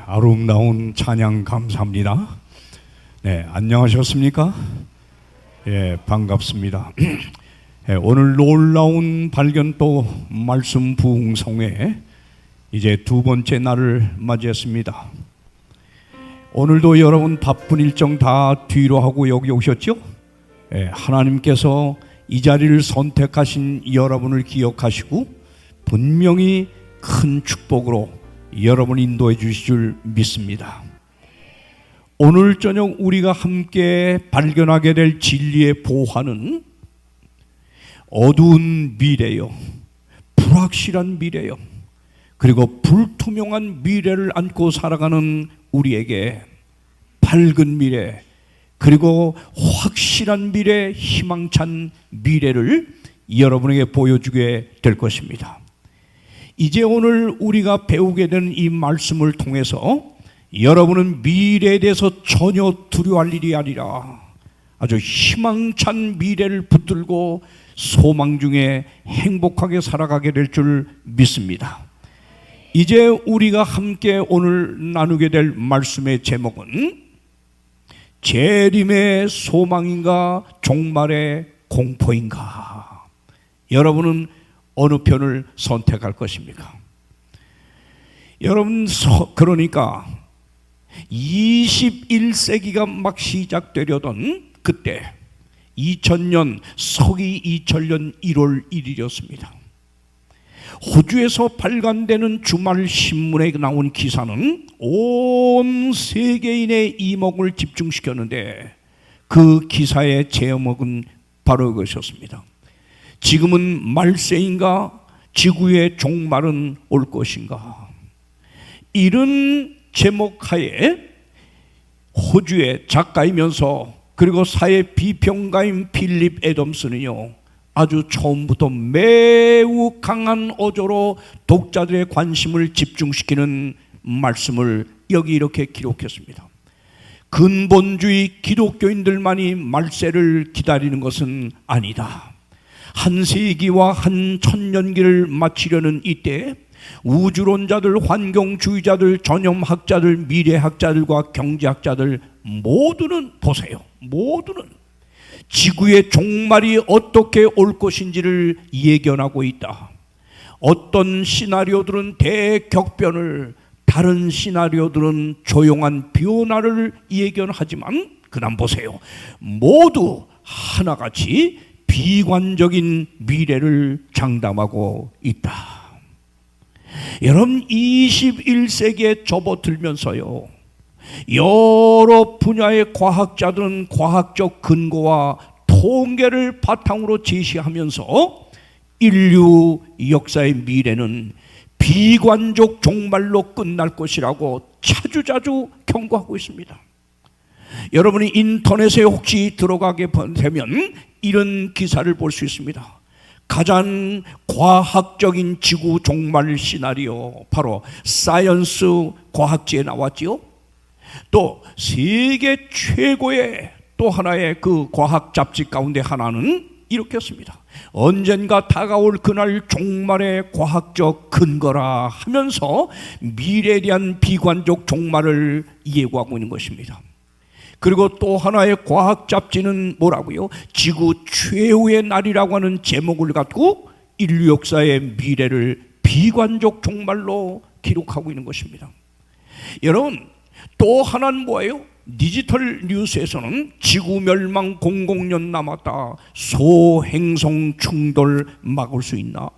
아름다운 찬양 감사합니다. 안녕하셨습니까? 반갑습니다. 오늘 놀라운 발견도 말씀 부흥성회 이제 두 번째 날을 맞이했습니다. 오늘도 여러분 바쁜 일정 다 뒤로 하고 여기 오셨죠? 하나님께서 이 자리를 선택하신 여러분을 기억하시고 분명히 큰 축복으로 여러분 인도해 주실 줄 믿습니다. 오늘 저녁 우리가 함께 발견하게 될 진리의 보화는 어두운 미래요, 불확실한 미래요, 그리고 불투명한 미래를 안고 살아가는 우리에게 밝은 미래, 그리고 확실한 미래, 희망찬 미래를 여러분에게 보여주게 될 것입니다. 이제 오늘 우리가 배우게 되는 이 말씀을 통해서 여러분은 미래에 대해서 전혀 두려워할 일이 아니라 아주 희망찬 미래를 붙들고 소망 중에 행복하게 살아가게 될 줄 믿습니다. 이제 우리가 함께 오늘 나누게 될 말씀의 제목은 재림의 소망인가 종말의 공포인가? 여러분은 어느 편을 선택할 것입니까? 여러분, 그러니까 21세기가 막 시작되려던 그때 2000년 서기 2000년 1월 1일이었습니다. 호주에서 발간되는 주말 신문에 나온 기사는 온 세계인의 이목을 집중시켰는데 그 기사의 제목은 바로 이것이었습니다. 지금은 말세인가? 지구의 종말은 올 것인가? 이런 제목하에 호주의 작가이면서 그리고 사회 비평가인 필립 애덤스는요, 아주 처음부터 매우 강한 어조로 독자들의 관심을 집중시키는 말씀을 여기 이렇게 기록했습니다. 근본주의 기독교인들만이 말세를 기다리는 것은 아니다. 한 세기와 한 천년기를 마치려는 이때 우주론자들, 환경주의자들, 전염학자들, 미래학자들과 경제학자들 모두는 보세요. 모두는 지구의 종말이 어떻게 올 것인지를 예견하고 있다. 어떤 시나리오들은 대격변을, 다른 시나리오들은 조용한 변화를 예견하지만 그다음 보세요. 모두 하나같이 비관적인 미래를 장담하고 있다. 여러분, 21세기에 접어들면서요, 여러 분야의 과학자들은 과학적 근거와 통계를 바탕으로 제시하면서 인류 역사의 미래는 비관적 종말로 끝날 것이라고 자주자주 경고하고 있습니다. 여러분이 인터넷에 혹시 들어가게 되면 이런 기사를 볼 수 있습니다. 가장 과학적인 지구 종말 시나리오, 바로 사이언스 과학지에 나왔지요. 또 세계 최고의 또 하나의 그 과학 잡지 가운데 하나는 이렇게 씁니다. 언젠가 다가올 그날 종말의 과학적 근거라 하면서 미래에 대한 비관적 종말을 예고하고 있는 것입니다. 그리고 또 하나의 과학 잡지는 뭐라고요? 지구 최후의 날이라고 하는 제목을 갖고 인류 역사의 미래를 비관적 종말로 기록하고 있는 것입니다. 여러분, 또 하나는 뭐예요? 디지털 뉴스에서는 지구 멸망 00년 남았다. 소행성 충돌 막을 수 있나?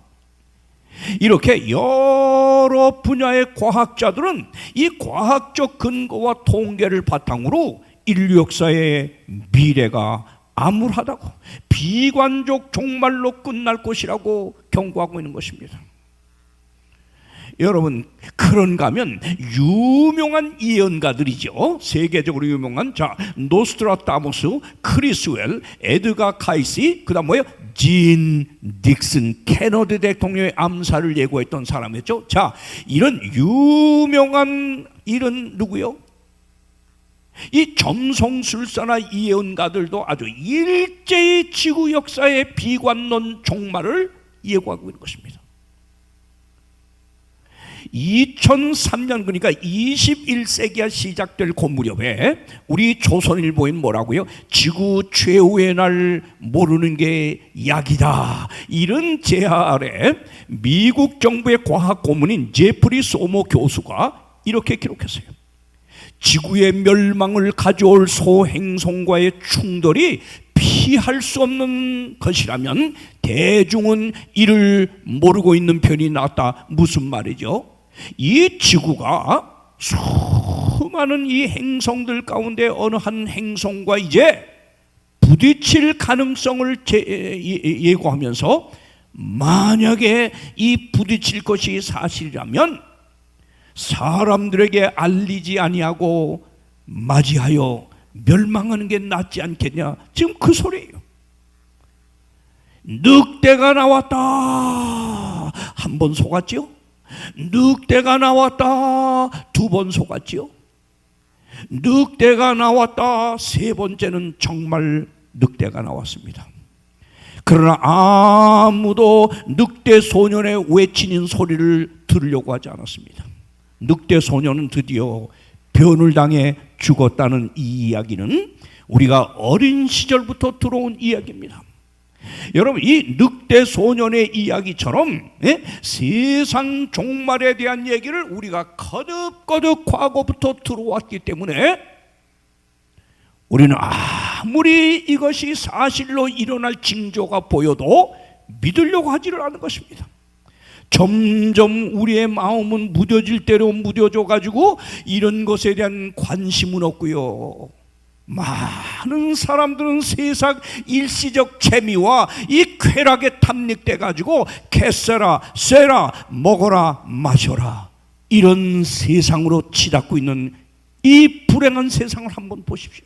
이렇게 여러 분야의 과학자들은 이 과학적 근거와 통계를 바탕으로 인류 역사의 미래가 암울하다고, 비관적 종말로 끝날 것이라고 경고하고 있는 것입니다. 여러분, 그런가 하면 유명한 예언가들이죠. 세계적으로 유명한 노스트라다무스, 크리스웰, 에드가 카이시, 그 다음 뭐예요? 진 닉슨, 케너디 대통령의 암살을 예고했던 사람이었죠. 이런 유명한 이런 누구요? 이 점성술사나 예언가들도 아주 일제히 지구 역사의 비관론 종말을 예고하고 있는 것입니다. 2003년, 그러니까 21세기가 시작될 그 무렵에 우리 조선일보엔 뭐라고요? 지구 최후의 날 모르는 게 약이다, 이런 제하 아래 미국 정부의 과학 고문인 제프리 소모 교수가 이렇게 기록했어요. 지구의 멸망을 가져올 소행성과의 충돌이 피할 수 없는 것이라면 대중은 이를 모르고 있는 편이 낫다. 무슨 말이죠? 이 지구가 수많은 이 행성들 가운데 어느 한 행성과 이제 부딪힐 가능성을 예고하면서 만약에 이 부딪힐 것이 사실이라면 사람들에게 알리지 아니하고 맞이하여 멸망하는 게 낫지 않겠냐, 지금 그 소리예요. 늑대가 나왔다, 한 번 속았죠. 늑대가 나왔다, 두 번 속았죠. 늑대가 나왔다, 세 번째는 정말 늑대가 나왔습니다. 그러나 아무도 늑대 소년의 외치는 소리를 들으려고 하지 않았습니다. 늑대 소년은 드디어 변을 당해 죽었다는 이 이야기는 우리가 어린 시절부터 들어온 이야기입니다. 여러분, 이 늑대 소년의 이야기처럼 세상 종말에 대한 얘기를 우리가 거듭거듭 과거부터 들어왔기 때문에 우리는 아무리 이것이 사실로 일어날 징조가 보여도 믿으려고 하지를 않는 것입니다. 점점 우리의 마음은 무뎌질 대로 무뎌져 가지고 이런 것에 대한 관심은 없고요. 많은 사람들은 세상 일시적 재미와 이 쾌락에 탐닉돼 가지고 캐세라 쇠라 먹어라 마셔라, 이런 세상으로 치닫고 있는 이 불행한 세상을 한번 보십시오.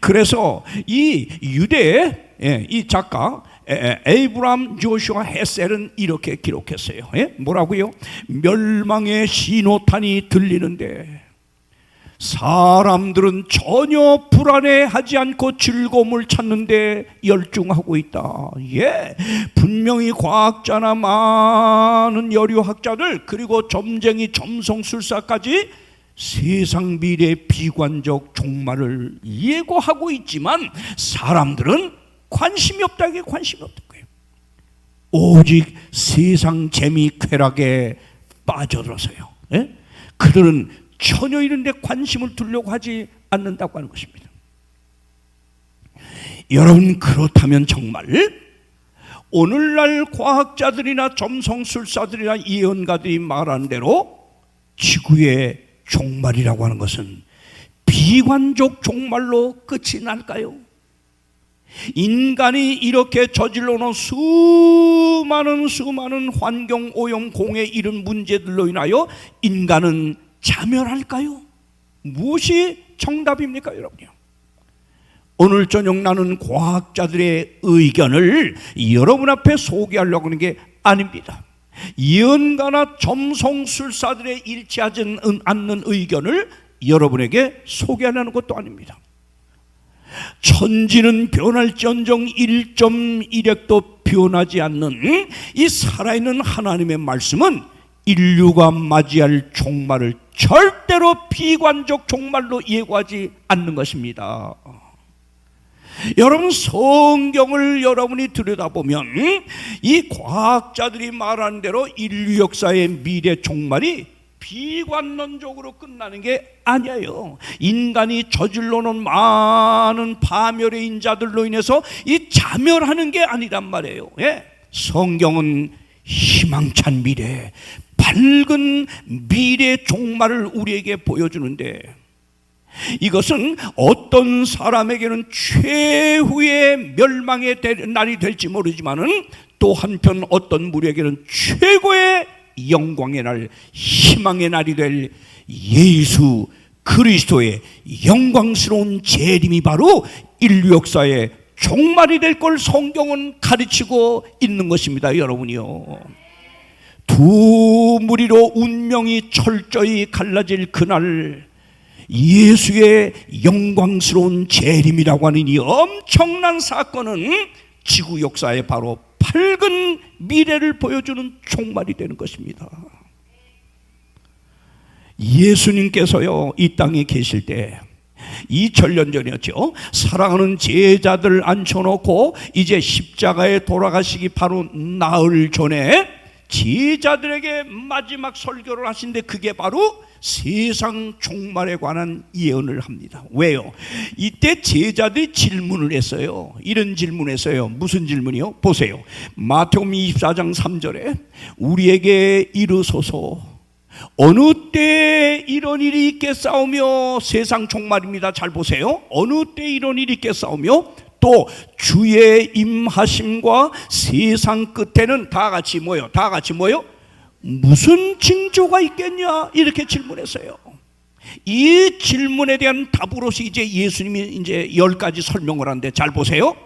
그래서 이 유대의 이 작가 에이브람 조슈아 헤셀은 이렇게 기록했어요. 뭐라고요? 멸망의 신호탄이 들리는데 사람들은 전혀 불안해하지 않고 즐거움을 찾는데 열중하고 있다. 분명히 과학자나 많은 여류학자들, 그리고 점쟁이 점성술사까지 세상 미래 비관적 종말을 예고하고 있지만 사람들은 관심이 없다, 이게 관심이 없던 거예요. 오직 세상 재미 쾌락에 빠져들어서요. 그들은 전혀 이런 데 관심을 두려고 하지 않는다고 하는 것입니다. 여러분, 그렇다면 정말 오늘날 과학자들이나 점성술사들이나 예언가들이 말하는 대로 지구의 종말이라고 하는 것은 비관적 종말로 끝이 날까요? 인간이 이렇게 저질러 놓은 수많은 환경 오염, 공해, 이런 문제들로 인하여 인간은 자멸할까요? 무엇이 정답입니까, 여러분요? 오늘 저녁 나는 과학자들의 의견을 여러분 앞에 소개하려고 하는 게 아닙니다. 예언가나 점성술사들의 일치하지 않는 의견을 여러분에게 소개하려는 것도 아닙니다. 천지는 변할지언정 1.1핵도 변하지 않는 이 살아있는 하나님의 말씀은 인류가 맞이할 종말을 절대로 비관적 종말로 예고하지 않는 것입니다. 여러분, 성경을 여러분이 들여다보면 이 과학자들이 말하는 대로 인류 역사의 미래 종말이 비관론적으로 끝나는 게 아니에요. 인간이 저질러 놓은 많은 파멸의 인자들로 인해서 이 자멸하는 게 아니란 말이에요. 성경은 희망찬 미래, 밝은 미래 종말을 우리에게 보여주는데, 이것은 어떤 사람에게는 최후의 멸망의 날이 될지 모르지만은 또 한편 어떤 무리에게는 최고의 영광의 날, 희망의 날이 될 예수 그리스도의 영광스러운 재림이 바로 인류 역사의 종말이 될 걸 성경은 가르치고 있는 것입니다. 여러분이요, 두 무리로 운명이 철저히 갈라질 그날, 예수의 영광스러운 재림이라고 하는 이 엄청난 사건은 지구 역사의 바로 밝은 미래를 보여주는 종말이 되는 것입니다. 예수님께서요 이 땅에 계실 때 2000년 전이었죠. 사랑하는 제자들 앉혀놓고 이제 십자가에 돌아가시기 바로 나흘 전에 제자들에게 마지막 설교를 하신데 그게 바로 세상 종말에 관한 예언을 합니다. 왜요? 이때 제자들이 질문을 했어요. 이런 질문했어요. 무슨 질문이요? 보세요. 마태복음 24장 3절에 우리에게 이르소서 어느 때에 이런 일이 있겠사오며, 세상 종말입니다. 잘 보세요. 어느 때에 이런 일이 있겠사오며 또 주의 임하심과 세상 끝에는 다 같이 뭐요? 다 같이 뭐요? 무슨 징조가 있겠냐? 이렇게 질문했어요. 이 질문에 대한 답으로서 이제 예수님이 이제 10가지 설명을 하는데 잘 보세요.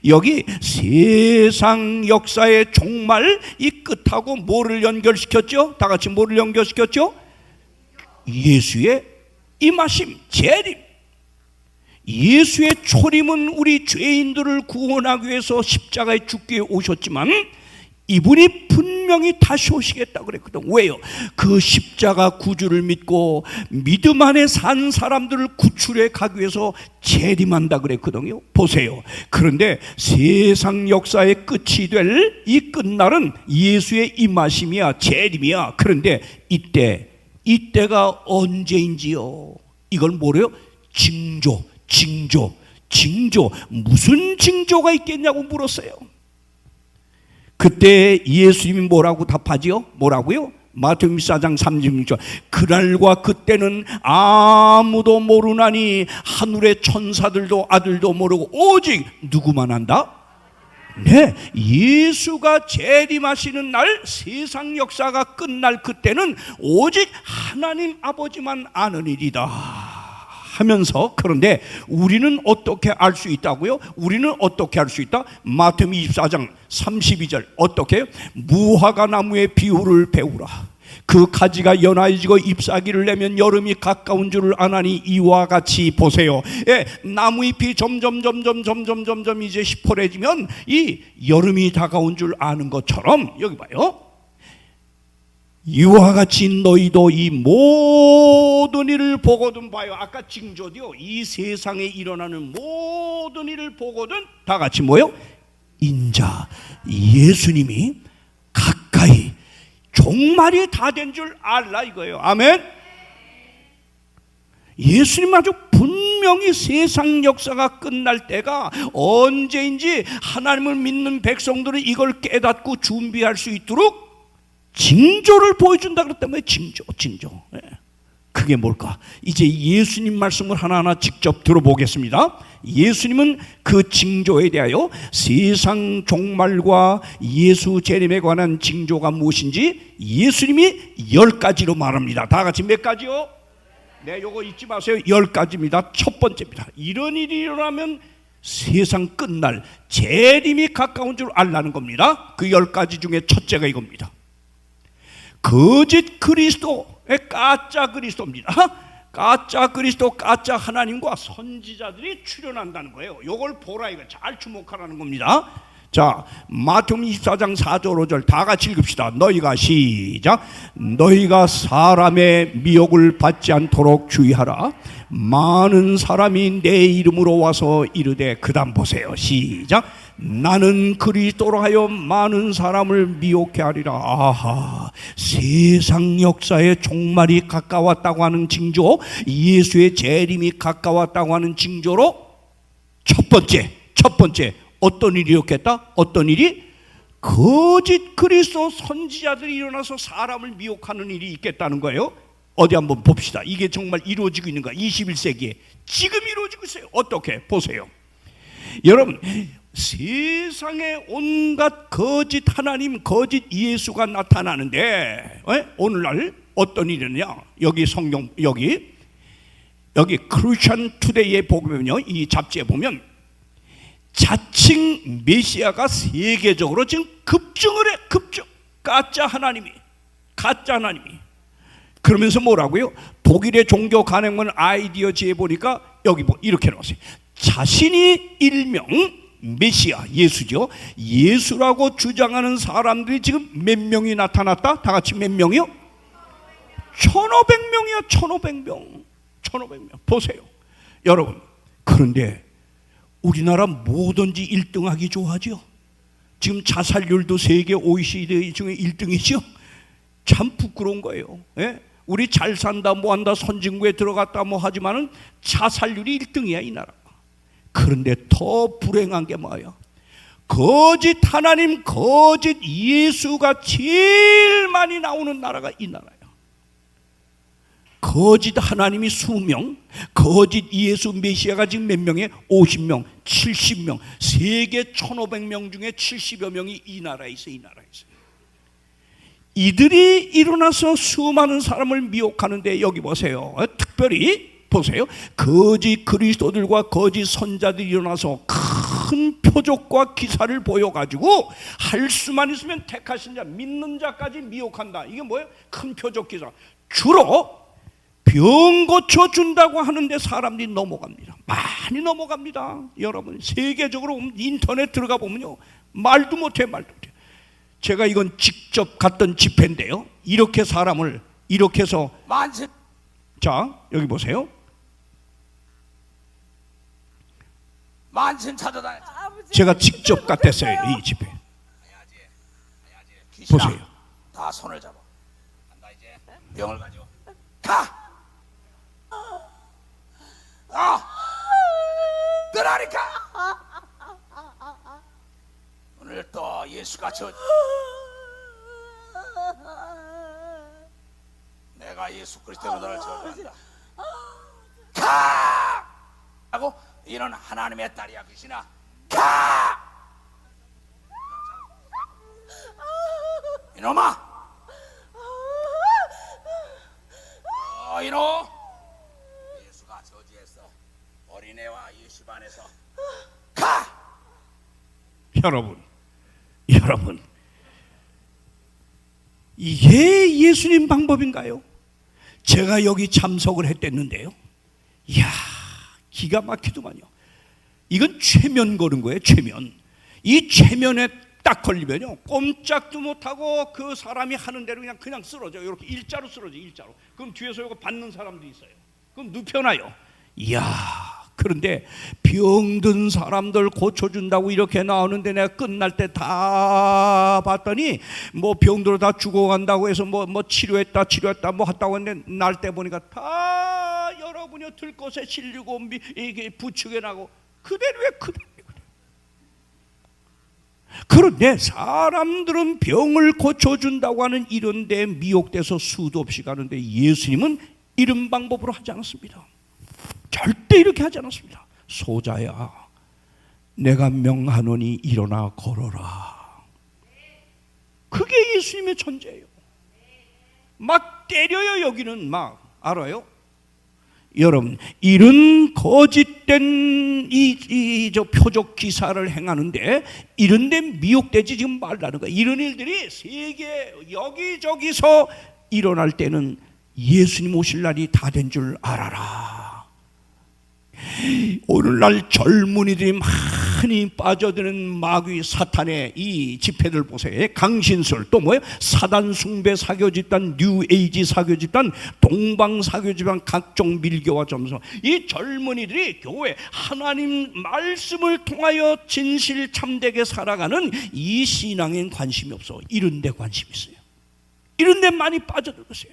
여기 세상 역사의 종말 이 끝하고 뭐를 연결시켰죠? 다 같이 뭐를 연결시켰죠? 예수의 임하심, 재림. 예수의 초림은 우리 죄인들을 구원하기 위해서 십자가에 죽기 위해 오셨지만 이분이 분명히 다시 오시겠다 그랬거든. 왜요? 그 십자가 구주를 믿고 믿음 안에 산 사람들을 구출해 가기 위해서 재림한다 그랬거든요. 보세요. 그런데 세상 역사의 끝이 될 이 끝날은 예수의 임하심이야, 재림이야. 그런데 이때가 언제인지요? 이걸 뭐래요? 징조. 무슨 징조가 있겠냐고 물었어요. 그때 예수님이 뭐라고 답하지요? 뭐라고요? 마태복음 24장 36절 그날과 그때는 아무도 모르나니 하늘의 천사들도 아들도 모르고 오직 누구만 안다? 네, 예수가 재림하시는 날 세상 역사가 끝날 그때는 오직 하나님 아버지만 아는 일이다 하면서, 그런데 우리는 어떻게 알 수 있다고요? 우리는 어떻게 알 수 있다? 마태복음 24장 32절 어떻게? 무화과 나무의 비유를 배우라. 그 가지가 연하여지고 잎사귀를 내면 여름이 가까운 줄을 아나니 이와 같이 보세요. 예, 나무잎이 점점 이제 시퍼래지면 이 여름이 다가온 줄 아는 것처럼 여기 봐요. 이와 같이 너희도 이 모든 일을 보거든 봐요. 아까 징조도요. 이 세상에 일어나는 모든 일을 보거든 다 같이 뭐요? 인자 예수님이 가까이 종말이 다 된 줄 알라 이거예요. 아멘. 예수님 아주 분명히 세상 역사가 끝날 때가 언제인지 하나님을 믿는 백성들은 이걸 깨닫고 준비할 수 있도록 징조를 보여준다 그랬다면 징조. 그게 뭘까? 이제 예수님 말씀을 하나하나 직접 들어보겠습니다. 예수님은 그 징조에 대하여 세상 종말과 예수 재림에 관한 징조가 무엇인지 예수님이 10가지로 말합니다. 다 같이 몇 가지요? 네, 요거 잊지 마세요. 10가지입니다. 첫 번째입니다. 이런 일이 일어나면 세상 끝날 재림이 가까운 줄 알라는 겁니다. 그 10가지 중에 첫째가 이겁니다. 거짓 그리스도의 가짜 그리스도입니다. 가짜 그리스도, 가짜 하나님과 선지자들이 출현한다는 거예요. 이걸 보라 이거 잘 주목하라는 겁니다. 자, 마태복음 24장 4절 5절 다 같이 읽읍시다. 너희가 시작. 너희가 사람의 미혹을 받지 않도록 주의하라. 많은 사람이 내 이름으로 와서 이르되, 그다음 보세요. 시작. 나는 그리스도로 하여 많은 사람을 미혹해 하리라. 아하, 세상 역사의 종말이 가까웠다고 하는 징조, 예수의 재림이 가까웠다고 하는 징조로 첫 번째 어떤 일이 있겠다? 어떤 일이? 거짓 그리스도 선지자들이 일어나서 사람을 미혹하는 일이 있겠다는 거예요. 어디 한번 봅시다. 이게 정말 이루어지고 있는 거야. 21세기에 지금 이루어지고 있어요. 어떻게? 보세요. 여러분, 세상에 온갖 거짓 하나님, 거짓 예수가 나타나는데 오늘날 어떤 일이냐? 여기 성경 여기 크리스천 투데이에 보면요, 이 잡지에 보면 자칭 메시아가 세계적으로 지금 급증을 해. 급증. 가짜 하나님이 그러면서 뭐라고요? 독일의 종교 간행문 아이디어지에 보니까 여기 뭐 이렇게 나왔어요. 자신이 일명 메시아, 예수죠. 예수라고 주장하는 사람들이 지금 몇 명이 나타났다? 다 같이 몇 명이요? 1,500명이야. 1,500명. 1,500명. 보세요 여러분. 그런데 우리나라 뭐든지 1등하기 좋아하죠. 지금 자살률도 세계 OECD 중에 1등이죠. 참 부끄러운 거예요. 예? 우리 잘 산다 뭐한다 선진국에 들어갔다 뭐 하지만은 자살률이 1등이야 이 나라가. 그런데 더 불행한 게 뭐예요? 거짓 하나님, 거짓 예수가 제일 많이 나오는 나라가 이 나라예요. 거짓 하나님이 수명, 거짓 예수 메시아가 지금 몇 명이에요? 50명, 70명. 세계 1,500명 중에 70여 명이 이 나라에 있어요. 이 나라에 있어요. 이들이 일어나서 수많은 사람을 미혹하는데 여기 보세요. 특별히 보세요. 거짓 그리스도들과 거짓 선자들이 일어나서 큰 표적과 기사를 보여가지고 할 수만 있으면 택하신 자, 믿는 자까지 미혹한다. 이게 뭐예요? 큰 표적 기사. 주로 병 고쳐준다고 하는데 사람들이 넘어갑니다. 많이 넘어갑니다. 여러분 세계적으로 인터넷 들어가 보면요 말도 못해. 제가 이건 직접 갔던 집회인데요. 이렇게 사람을 이렇게 해서 만세. 자 여기 보세요. 만신 찾아다녀. 제가 직접 갔댔어요 이 집회. 귀신아, 보세요. 다 손을 잡아. 간다 이제. 병을 가지고 가. 그러니까 오늘 또 예수가 내가 예수 그리스도로 너를 저주한다. 가! 하고 이런 하나님의 딸이야 귀신아. 가! 이놈아! 이놈! 예수가 저주했어. 어린애와 예수 반에서 가! 여러분 이게 예수님 방법인가요? 제가 여기 참석을 했댔는데요. 이야 기가 막히더만요. 이건 최면 거는 거예요. 최면. 이 최면에 딱 걸리면요 꼼짝도 못하고 그 사람이 하는 대로 그냥 쓰러져요. 이렇게 일자로 쓰러져. 일자로. 그럼 뒤에서 이거 받는 사람도 있어요. 그럼 눕혀놔요. 이야 그런데 병든 사람들 고쳐준다고 이렇게 나오는데 내가 끝날 때 다 봤더니 뭐 병들어 다 죽어간다고 해서 뭐 치료했다 뭐 했다고 했는데 날 때 보니까 다 여러분이 들것에 실리고 이게 부축해 나고 그대로에 그대로. 그런데 사람들은 병을 고쳐준다고 하는 이런 데 미혹돼서 수도 없이 가는데 예수님은 이런 방법으로 하지 않았습니다. 절대 이렇게 하지 않았습니다. 소자야 내가 명하노니 일어나 걸어라. 그게 예수님의 천재예요. 막 때려요. 여기는 막 알아요? 여러분 이런 거짓된 저 표적 기사를 행하는데 이런 데 미혹되지 지금 말라는 거예요. 이런 일들이 세계 여기저기서 일어날 때는 예수님 오실 날이 다 된 줄 알아라. 오늘날 젊은이들이 많이 빠져드는 마귀 사탄의 이 집회들 보세요. 강신술 또 뭐예요? 사단 숭배 사교 집단, 뉴에이지 사교 집단, 동방 사교 집단, 각종 밀교와 점수. 이 젊은이들이 교회 하나님 말씀을 통하여 진실 참되게 살아가는 이 신앙엔 관심이 없어. 이런 데 관심이 있어요. 이런 데 많이 빠져들었어요.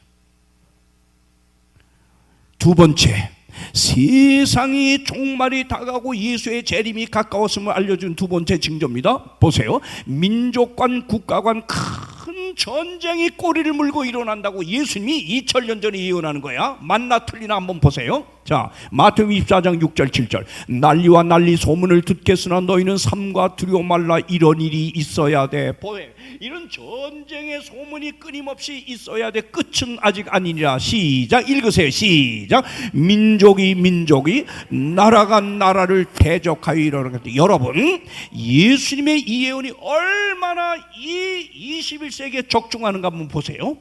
두 번째, 세상이 종말이 다가오고 예수의 재림이 가까웠음을 알려준 두 번째 징조입니다. 보세요. 민족 간 국가 간 큰 전쟁이 꼬리를 물고 일어난다고 예수님이 2000년 전에 예언하는 거야. 맞나 틀리나 한번 보세요. 자, 마태복음 24장 6절 7절. 난리와 난리 소문을 듣겠으나 너희는 삼가 두려워 말라. 이런 일이 있어야 돼. 보세요. 이런 전쟁의 소문이 끊임없이 있어야 돼. 끝은 아직 아니니라. 시작 읽으세요. 시작. 민족이 나라가 나라를 대적하여 이러는 것. 여러분 예수님의 이 예언이 얼마나 이 21세기에 적중하는가 한번 보세요.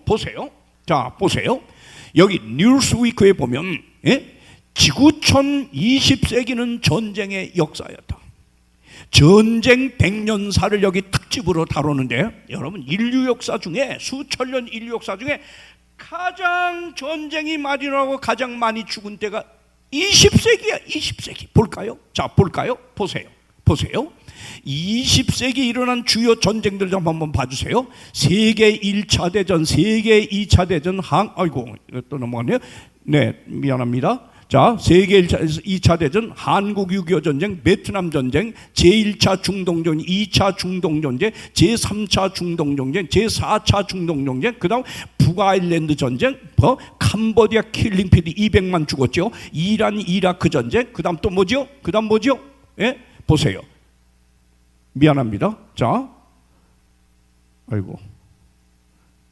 자 보세요. 여기 뉴스위크에 보면 지구촌 20세기는 전쟁의 역사였다. 전쟁 100년사를 여기 특집으로 다루는데 여러분 인류 역사 중에 수천 년 인류 역사 중에 가장 전쟁이 많이 일어나고 가장 많이 죽은 때가 20세기야. 20세기. 볼까요? 자, 볼까요? 보세요. 20세기 일어난 주요 전쟁들 좀 한번 봐주세요. 세계 1차 대전, 세계 2차 대전, 아이고, 또 넘어갔네요. 네, 미안합니다. 자, 세계 2차 대전, 한국 6.25 전쟁, 베트남 전쟁, 제1차 중동전쟁, 2차 중동전쟁, 제3차 중동전쟁, 제4차 중동전쟁, 그 다음 북아일랜드 전쟁, 캄보디아 킬링피드 200만 죽었죠. 이란 이라크 전쟁, 그 다음 또 뭐죠? 예? 보세요. 미안합니다. 자, 아이고,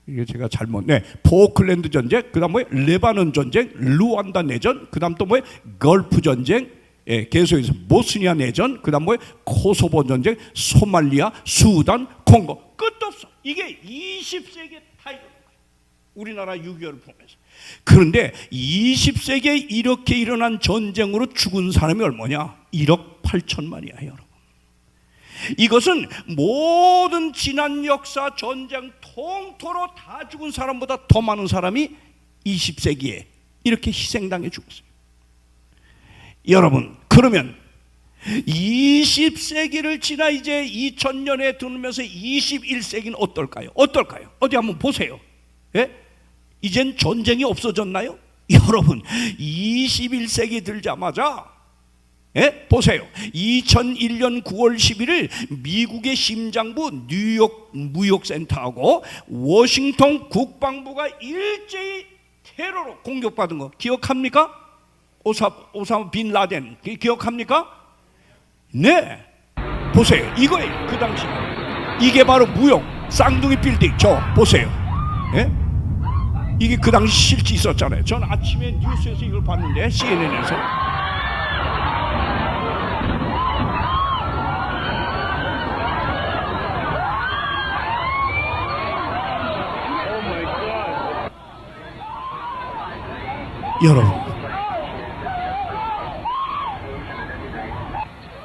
이게 제가 잘못. 네, 포클랜드 전쟁, 그다음 뭐예요? 레바논 전쟁, 루안다 내전, 그다음 또 뭐예요? 걸프 전쟁, 예, 계속해서 보스니아 내전, 그다음 뭐예요? 코소보 전쟁, 소말리아, 수단, 콩고. 끝도 없어. 이게 20세기에 다 일어난 거예요. 우리나라 6.25를 보면서. 그런데 20세기에 이렇게 일어난 전쟁으로 죽은 사람이 얼마냐? 1억 8천만이야, 여러분. 이것은 모든 지난 역사 전쟁 통틀어 다 죽은 사람보다 더 많은 사람이 20세기에 이렇게 희생당해 죽었어요. 여러분, 그러면 20세기를 지나 이제 2000년에 들으면서 21세기는 어떨까요? 어디 한번 보세요. 예? 이젠 전쟁이 없어졌나요? 여러분, 21세기 들자마자 보세요. 2001년 9월 11일 미국의 심장부 뉴욕 무역센터하고 워싱턴 국방부가 일제히 테러로 공격받은 거 기억합니까? 오사마 빈 라덴 기억합니까? 네. 보세요. 이거예요. 그 당시 이게 바로 무역 쌍둥이 빌딩. 저 보세요. 예? 이게 그 당시 실제 있었잖아요. 전 아침에 뉴스에서 이걸 봤는데, CNN에서. 여러분,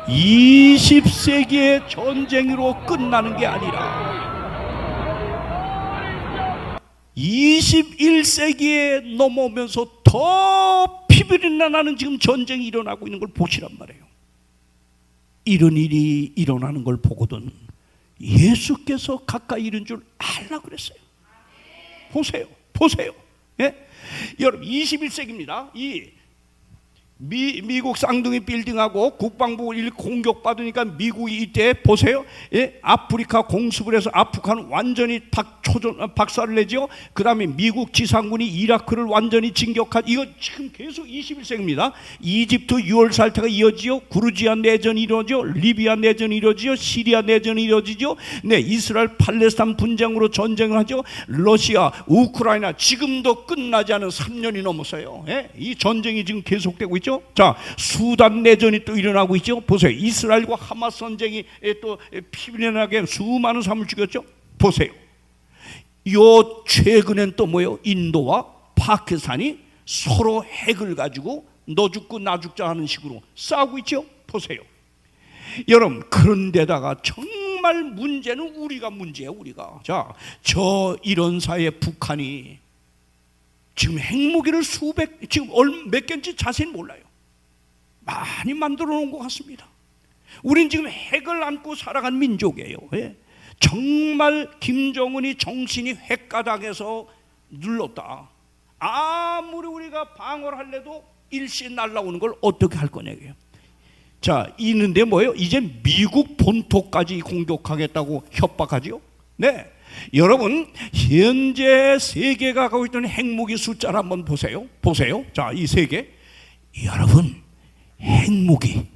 20세기의 전쟁으로 끝나는 게 아니라 21세기에 넘어오면서 더 피비린내 나는 지금 전쟁이 일어나고 있는 걸 보시란 말이에요. 이런 일이 일어나는 걸 보거든 예수께서 가까이 이른 줄 알라 그랬어요. 보세요. 예? 여러분, 21세기입니다. 이 미국 쌍둥이 빌딩하고 국방부 일 공격받으니까 미국이 이때 보세요. 예? 아프리카 공습을 해서 아프간 완전히 박살을 내죠. 그 다음에 미국 지상군이 이라크를 완전히 진격한, 이거 지금 계속 21세기입니다. 이집트 6월 살타가 이어지죠. 구르지아 내전이 이루어지죠. 리비아 내전이 이루어지죠. 시리아 내전이 이루어지죠. 네, 이스라엘 팔레스타인 분쟁으로 전쟁을 하죠. 러시아, 우크라이나 지금도 끝나지 않은 3년이 넘었어요. 예? 이 전쟁이 지금 계속되고 있죠. 자, 수단 내전이 또 일어나고 있죠. 보세요. 이스라엘과 하마스 전쟁이 또 피비린하게 수많은 사람을 죽였죠. 보세요. 요 최근엔 또 뭐예요? 인도와 파키스탄이 서로 핵을 가지고 너 죽고 나 죽자 하는 식으로 싸우고 있죠. 보세요. 여러분, 그런데다가 정말 문제는 우리가 문제예요. 우리가. 자, 저 이런 사이에 북한이 지금 핵무기를 지금 몇 개인지 자세히 몰라요. 많이 만들어 놓은 것 같습니다. 우린 지금 핵을 안고 살아간 민족이에요. 예? 정말 김정은이 정신이 핵가닥에서 눌렀다. 아무리 우리가 방어를 할래도 일시 날라오는 걸 어떻게 할 거냐고요. 자, 있는데 뭐예요? 이제 미국 본토까지 공격하겠다고 협박하지요. 네. 여러분, 현재 세계가 갖고 있는 핵무기 숫자를 한번 보세요. 자, 이 세계. 여러분, 핵무기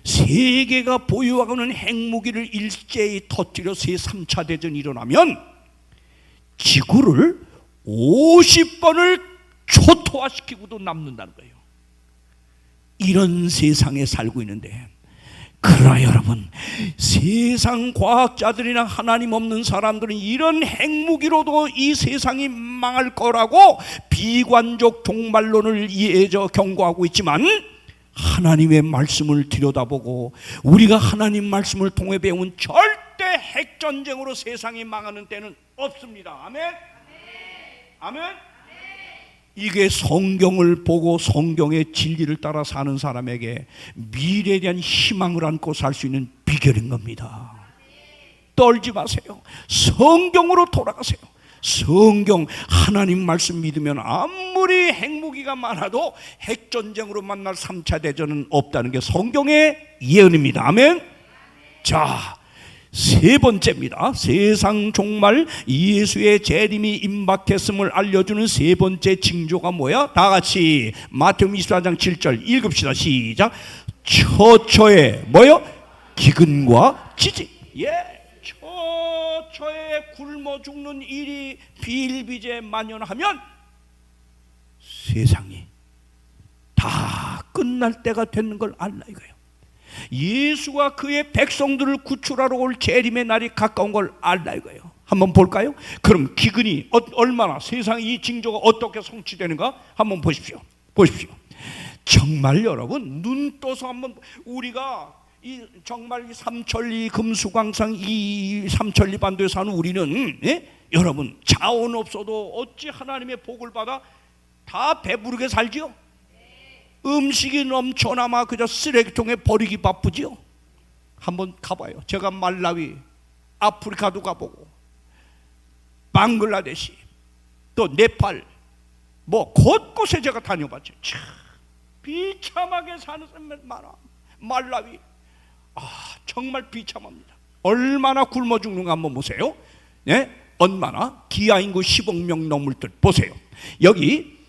세계가 보유하고 있는 핵무기를 일제히 터뜨려 제3차 대전이 일어나면 지구를 50번을 초토화시키고도 남는다는 거예요. 이런 세상에 살고 있는데, 그러나 여러분, 세상 과학자들이나 하나님 없는 사람들은 이런 핵무기로도 이 세상이 망할 거라고 비관적 종말론을 경고하고 있지만, 하나님의 말씀을 들여다보고 우리가 하나님 말씀을 통해 배운 절대 핵전쟁으로 세상이 망하는 때는 없습니다. 아멘. 아멘. 이게 성경을 보고 성경의 진리를 따라 사는 사람에게 미래에 대한 희망을 안고 살 수 있는 비결인 겁니다. 떨지 마세요. 성경으로 돌아가세요. 성경 하나님 말씀 믿으면 아무리 핵무기가 많아도 핵전쟁으로 만날 3차 대전은 없다는 게 성경의 예언입니다. 아멘. 자, 세 번째입니다. 세상 종말 예수의 재림이 임박했음을 알려주는 세 번째 징조가 뭐야? 다 같이 마태복음 24장 7절 읽읍시다. 시작. 처처에 뭐요? 기근과 지진. 처처에 굶어 죽는 일이 비일비재 만연하면 세상이 다 끝날 때가 되는 걸 알라 이거예요. 예수가 그의 백성들을 구출하러 올 재림의 날이 가까운 걸 알라 이거예요. 한번 볼까요? 그럼 기근이 얼마나 세상에 이 징조가 어떻게 성취되는가 한번 보십시오. 정말 여러분 눈 떠서 한번 우리가 정말 이 삼천리 금수강산 이 삼천리 반도에 사는 우리는 여러분 자원 없어도 어찌 하나님의 복을 받아 다 배부르게 살지요? 음식이 넘쳐나마 그저 쓰레기통에 버리기 바쁘지요. 한번 가봐요. 제가 말라위, 아프리카도 가보고 방글라데시, 또 네팔 뭐 곳곳에 제가 다녀봤죠. 참 비참하게 사는 사람이 많아. 말라위 정말 비참합니다. 얼마나 굶어 죽는가 한번 보세요. 얼마나 기아 인구 10억 명 넘을 듯 보세요. 여기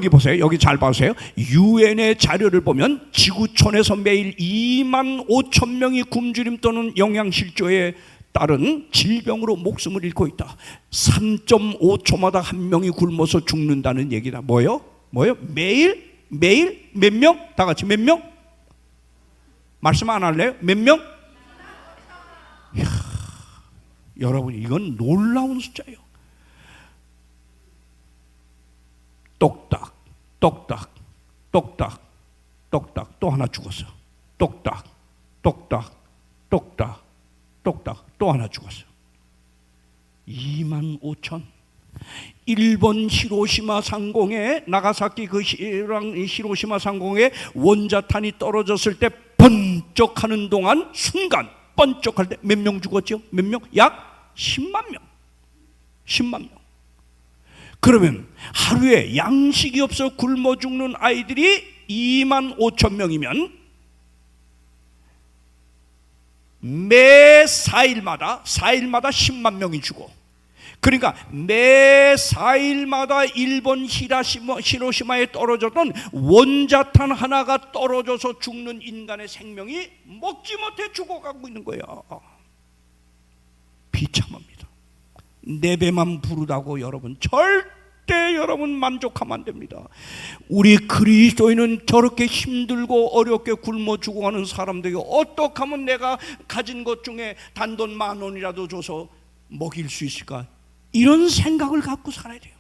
보세요. 여기 잘 봐주세요. 유엔의 자료를 보면 지구촌에서 매일 2만 5천 명이 굶주림 또는 영양실조에 따른 질병으로 목숨을 잃고 있다. 3.5초마다 한 명이 굶어서 죽는다는 얘기다. 뭐요? 매일 몇 명? 다 같이 몇 명? 말씀 안 할래요? 몇 명? 이야, 여러분 이건 놀라운 숫자예요. 똑딱 또 하나 죽었어. 똑딱 또 하나 죽었어. 2만 5천. 일본 히로시마 상공에 나가사키 그 히로시마 상공에 원자탄이 떨어졌을 때 번쩍하는 동안 순간 번쩍할 때 몇 명 죽었죠? 몇 명? 약 10만 명. 10만 명. 그러면 하루에 양식이 없어 굶어 죽는 아이들이 2만 5천 명이면 매 4일마다 10만 명이 죽어. 그러니까 매 4일마다 일본 히로시마에 떨어졌던 원자탄 하나가 떨어져서 죽는 인간의 생명이 먹지 못해 죽어가고 있는 거야. 비참합니다. 내 배만 부르다고 여러분 절대 여러분 만족하면 안 됩니다. 우리 그리스도인은 저렇게 힘들고 어렵게 굶어 죽어가는 사람들에게 어떻게 하면 내가 가진 것 중에 단돈 10,000원이라도 줘서 먹일 수 있을까? 이런 생각을 갖고 살아야 돼요.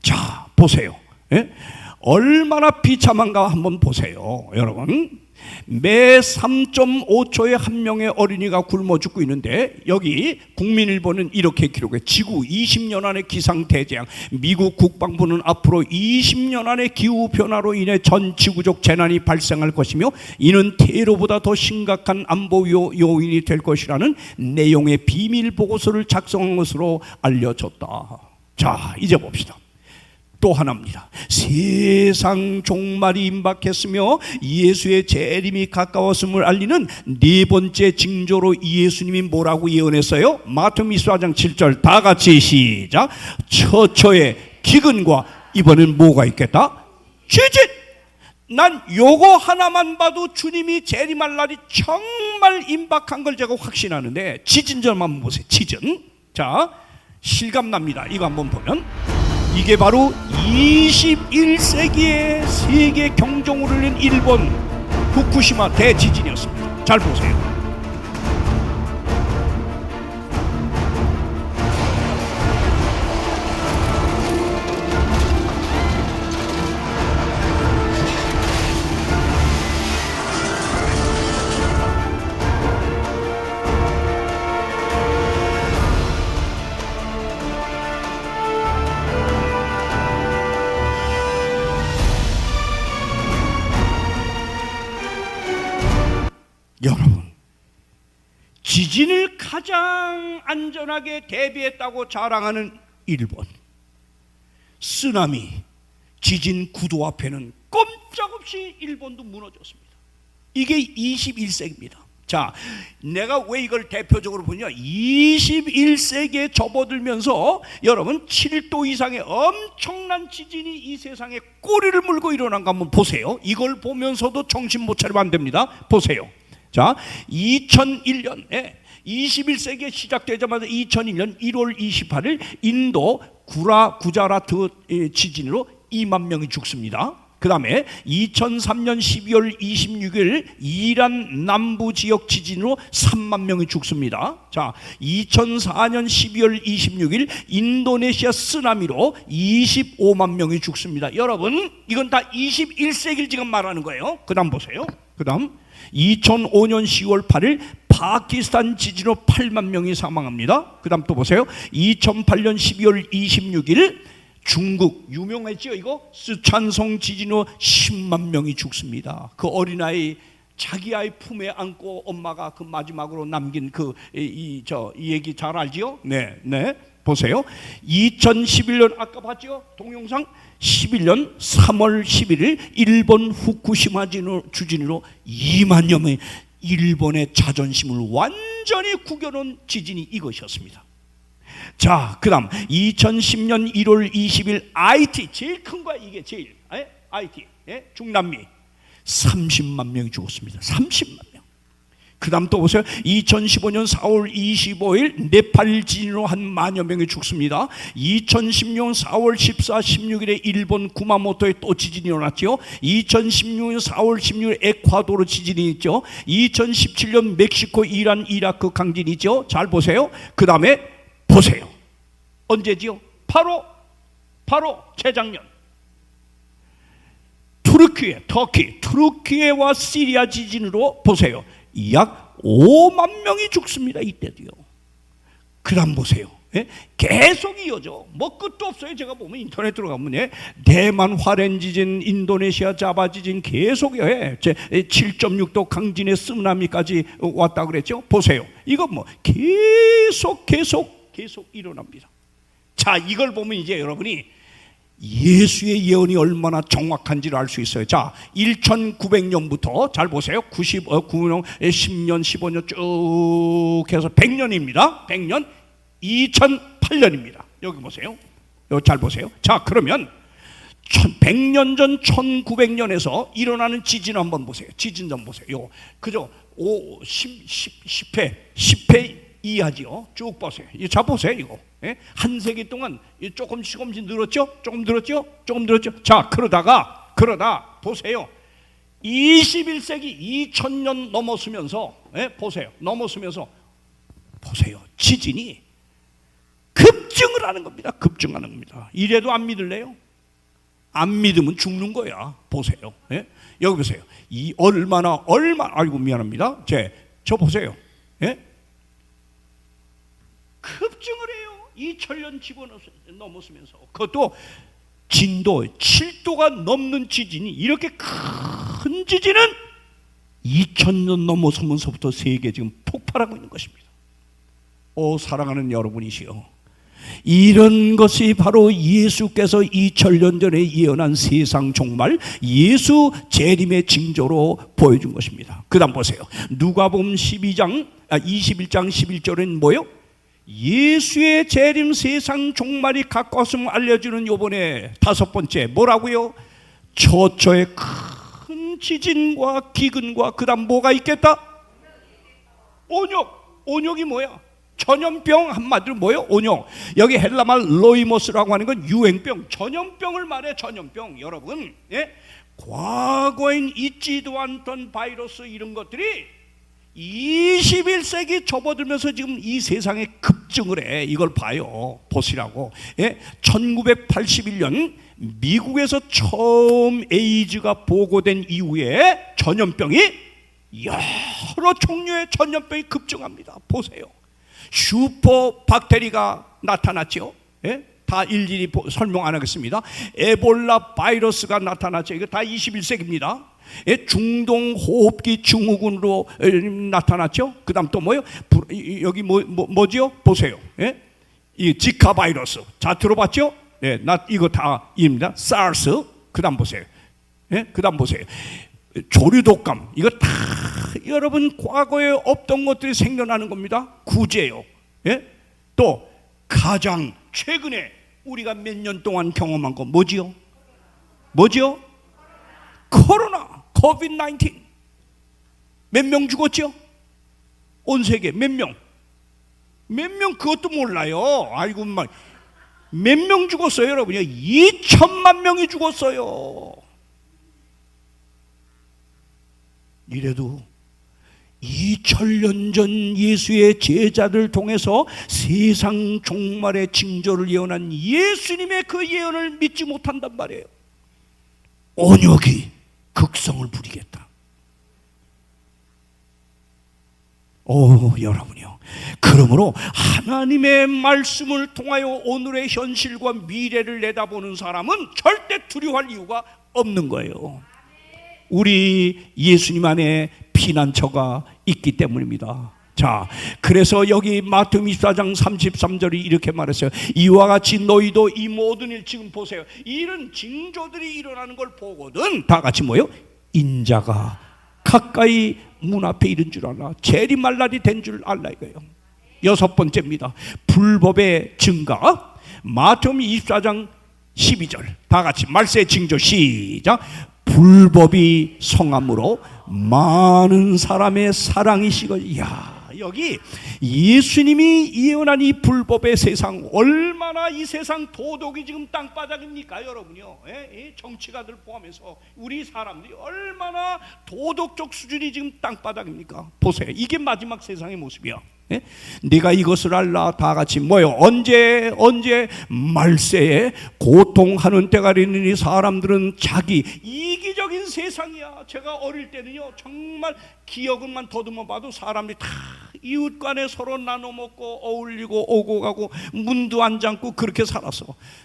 자, 보세요. 얼마나 비참한가 한번 보세요. 여러분 매 3.5초에 한 명의 어린이가 굶어 죽고 있는데 여기 국민일보는 이렇게 기록해. 지구 20년 안에 기상대재앙. 미국 국방부는 앞으로 20년 안에 기후변화로 인해 전 지구적 재난이 발생할 것이며 이는 테러보다 더 심각한 안보 요인이 될 것이라는 내용의 비밀 보고서를 작성한 것으로 알려졌다. 자, 이제 봅시다. 또 하나입니다. 세상 종말이 임박했으며 예수의 재림이 가까웠음을 알리는 네 번째 징조로 예수님이 뭐라고 예언했어요? 마태복음 24장 7절 다 같이 시작. 처처에 기근과 이번엔 뭐가 있겠다? 지진. 난 요거 하나만 봐도 주님이 재림할 날이 정말 임박한 걸 제가 확신하는데 지진 좀 한번 보세요. 지진. 자, 실감납니다. 이거 한번 보면 이게 바로 21세기의 세계 경종을 울린 일본 후쿠시마 대지진이었습니다. 잘 보세요. 지진을 가장 안전하게 대비했다고 자랑하는 일본. 쓰나미, 지진 구도 앞에는 꼼짝없이 일본도 무너졌습니다. 이게 21세기입니다. 자, 내가 왜 이걸 대표적으로 보냐? 21세기에 접어들면서 여러분 7도 이상의 엄청난 지진이 이 세상에 꼬리를 물고 일어난 거 한번 보세요. 이걸 보면서도 정신 못 차리면 안 됩니다. 보세요. 자, 2001년에 21세기에 시작되자마자 2001년 1월 28일 인도 구자라트 지진으로 2만 명이 죽습니다. 그 다음에 2003년 12월 26일 이란 남부 지역 지진으로 3만 명이 죽습니다. 자, 2004년 12월 26일 인도네시아 쓰나미로 25만 명이 죽습니다. 여러분, 이건 다 21세기를 지금 말하는 거예요. 그 다음 보세요. 그 다음 2005년 10월 8일 파키스탄 지진으로 8만 명이 사망합니다. 그 다음 또 보세요. 2008년 12월 26일 중국 유명했죠, 이거? 스촨성 지진으로 10만 명이 죽습니다. 그 어린아이 자기 아이 품에 안고 엄마가 그 마지막으로 남긴 이 얘기 잘 알지요? 네. 보세요. 2011년 아까 봤죠? 동영상 11년 3월 11일 일본 후쿠시마 주진으로 2만여 명의 일본의 자존심을 완전히 구겨놓은 지진이 이것이었습니다. 자, 그 다음 2010년 1월 20일 IT, 제일 큰 거야 이게 제일. IT, 중남미 30만 명이 죽었습니다. 30만 명. 그 다음 또 보세요. 2015년 4월 25일 네팔 지진으로 한 만여 명이 죽습니다. 2016년 4월 14, 16일에 일본 구마모토에 또 지진이 일어났죠. 2016년 4월 16일 에콰도르 지진이 있죠. 2017년 멕시코, 이란, 이라크 강진이 있죠. 잘 보세요. 그 다음에 보세요. 언제지요? 바로 재작년 터키와 시리아 지진으로 보세요. 약 5만 명이 죽습니다. 이때도요. 그 다음 보세요. 계속 이어져. 뭐 끝도 없어요. 제가 보면 인터넷 들어가면 대만 화롄 지진, 인도네시아 자바 지진 계속 7.6도 강진의 쓰나미까지 왔다 그랬죠. 보세요. 이거 뭐 계속 일어납니다. 자, 이걸 보면 이제 여러분이 예수의 예언이 얼마나 정확한지를 알 수 있어요. 자, 1900년부터 잘 보세요. 9년, 10년, 15년 쭉 해서 100년입니다. 100년, 2008년입니다. 여기 보세요. 여기 잘 보세요. 자, 그러면 100년 전 1900년에서 일어나는 지진 한번 보세요. 지진 좀 보세요. 그죠? 10회 이하지요. 쭉 보세요. 자, 보세요. 이거. 한 세기 동안 조금씩 늘었죠? 조금 늘었죠? 자, 그러다 보세요. 21세기 2000년 넘었으면서 보세요. 지진이 급증을 하는 겁니다. 급증하는 겁니다. 이래도 안 믿을래요? 안 믿으면 죽는 거야. 보세요. 여기 보세요. 이 얼마나 아이고 미안합니다. 저 보세요. 급증을 해요. 2000년 넘었으면서 그것도 진도 7도가 넘는 지진이 이렇게 큰 지진은 2000년 넘어서면서부터 세계에 지금 폭발하고 있는 것입니다. 사랑하는 여러분이시여, 이런 것이 바로 예수께서 2000년 전에 예언한 세상 종말 예수 재림의 징조로 보여준 것입니다. 그 다음 보세요. 누가복음 21장 11절은 뭐예요? 예수의 재림 세상 종말이 가까웠음을 알려주는 요번에 5번째 뭐라고요? 처처의 큰 지진과 기근과 그 다음 뭐가 있겠다? 온역이 뭐야? 전염병 한마디로 뭐예요? 온역. 여기 헬라말 로이모스라고 하는 건 유행병, 전염병을 말해. 전염병. 여러분, 과거엔 있지도 않던 바이러스 이런 것들이 21세기 접어들면서 지금 이 세상에 급증을 해. 이걸 봐요. 보시라고. 1981년 미국에서 처음 에이즈가 보고된 이후에 전염병이 여러 종류의 전염병이 급증합니다. 보세요. 슈퍼 박테리아가 나타났죠. 다 일일이 설명 안 하겠습니다. 에볼라 바이러스가 나타났죠. 이거 다 21세기입니다. 중동 호흡기 증후군으로 나타났죠. 그 다음 또 뭐요? 여기 뭐지요? 보세요. 예? 이 지카 바이러스. 자, 들어봤죠? 예, 나 이거 다 입니다. 사르스. 그 다음 보세요. 예? 그 다음 보세요. 조류독감. 이거 다 여러분 과거에 없던 것들이 생겨나는 겁니다. 구제요. 예? 또 가장 최근에 우리가 몇 년 동안 경험한 거 뭐지요? 뭐지요? 코로나, 코비드-19. 몇 명 죽었죠? 온 세계 몇 명? 몇 명 그것도 몰라요. 아이고 막 몇 명 죽었어요, 여러분요? 2천만 명이 죽었어요. 이래도 2000년 전 예수의 제자들 통해서 세상 종말의 징조를 예언한 예수님의 그 예언을 믿지 못한단 말이에요. 온역이 극성을 부리겠다. 여러분이요. 그러므로 하나님의 말씀을 통하여 오늘의 현실과 미래를 내다보는 사람은 절대 두려워할 이유가 없는 거예요. 우리 예수님 안에 피난처가 있기 때문입니다. 자, 그래서 여기 마태복음 24장 33절이 이렇게 말했어요. 이와 같이 너희도 이 모든 일, 지금 보세요, 이런 징조들이 일어나는 걸 보거든 다 같이 뭐요? 인자가 가까이 문 앞에 이른 줄 알라. 재림할 날이 된 줄 알라 이거예요. 여섯 번째입니다. 불법의 증가. 마태복음 24장 12절 다 같이 말세 징조 시작. 불법이 성함으로 많은 사람의 사랑이 식어. 이야, 여기 예수님이 예언한 이 불법의 세상, 얼마나 이 세상 도덕이 지금 땅바닥입니까 여러분요? 이 정치가들 포함해서 우리 사람들이 얼마나 도덕적 수준이 지금 땅바닥입니까? 보세요, 이게 마지막 세상의 모습이야. 네가 이것을 알라. 다 같이 뭐요? 언제 말세에 고통하는 때가 이르니 사람들은 자기 이기적인 세상이야. 제가 어릴 때는요 정말 기억만 더듬어 봐도 사람들이 다 이웃 간에 서로 나눠 먹고 어울리고 오고 가고 문도 안 잠고 그렇게 살았어.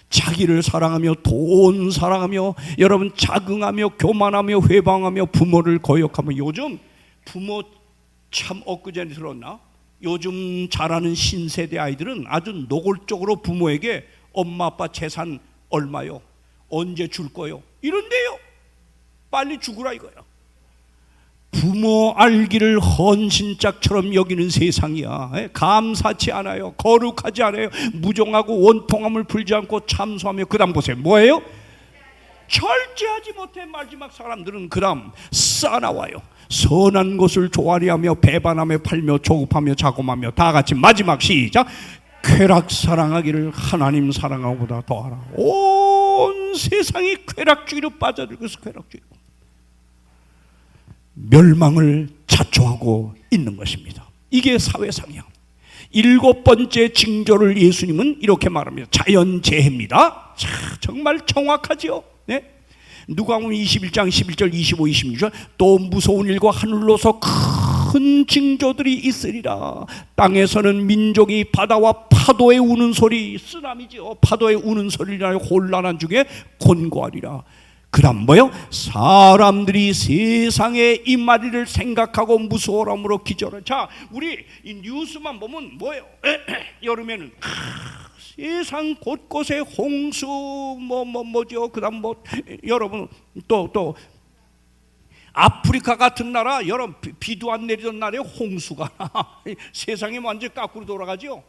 자기를 사랑하며 돈 사랑하며 여러분 자긍하며 교만하며 회방하며 부모를 거역하며. 요즘 부모 참 엊그제 들었나? 요즘 자라는 신세대 아이들은 아주 노골적으로 부모에게 엄마 아빠 재산 얼마요? 언제 줄 거요? 이런데요. 빨리 죽으라 이거야. 부모 알기를 헌신짝처럼 여기는 세상이야. 감사치 않아요. 거룩하지 않아요. 무정하고 원통함을 풀지 않고 참소하며. 그 다음 보세요. 뭐예요? 절제하지 못해. 마지막 사람들은 그 다음 싸나와요. 선한 것을 조아리하며 배반하며 팔며 조급하며 자곰하며. 다 같이 마지막 시작. 쾌락 사랑하기를 하나님 사랑하고 보다 더하라. 온 세상이 쾌락주의로 빠져들고 있어. 쾌락주의로 멸망을 자초하고 있는 것입니다. 이게 사회상이야. 일곱 번째 징조를 예수님은 이렇게 말합니다. 자연재해입니다. 자, 정말 정확하지요. 네? 누가복음 21장 11절 25, 26절 또 무서운 일과 하늘로서 큰 징조들이 있으리라. 땅에서는 민족이 바다와 파도에 우는 소리, 쓰나미지요. 파도에 우는 소리라 혼란한 중에 곤고하리라. 그 다음 뭐요? 사람들이 세상에 이 말이를 생각하고 무서워함으로 기절해. 자, 우리 이 뉴스만 보면 뭐예요? 여름에는 세상 곳곳에 홍수 뭐죠? 그다음 여러분 또 아프리카 같은 나라 여러분 비도 안 내리던 날에 홍수가 세상이 완전 거꾸로 돌아가죠.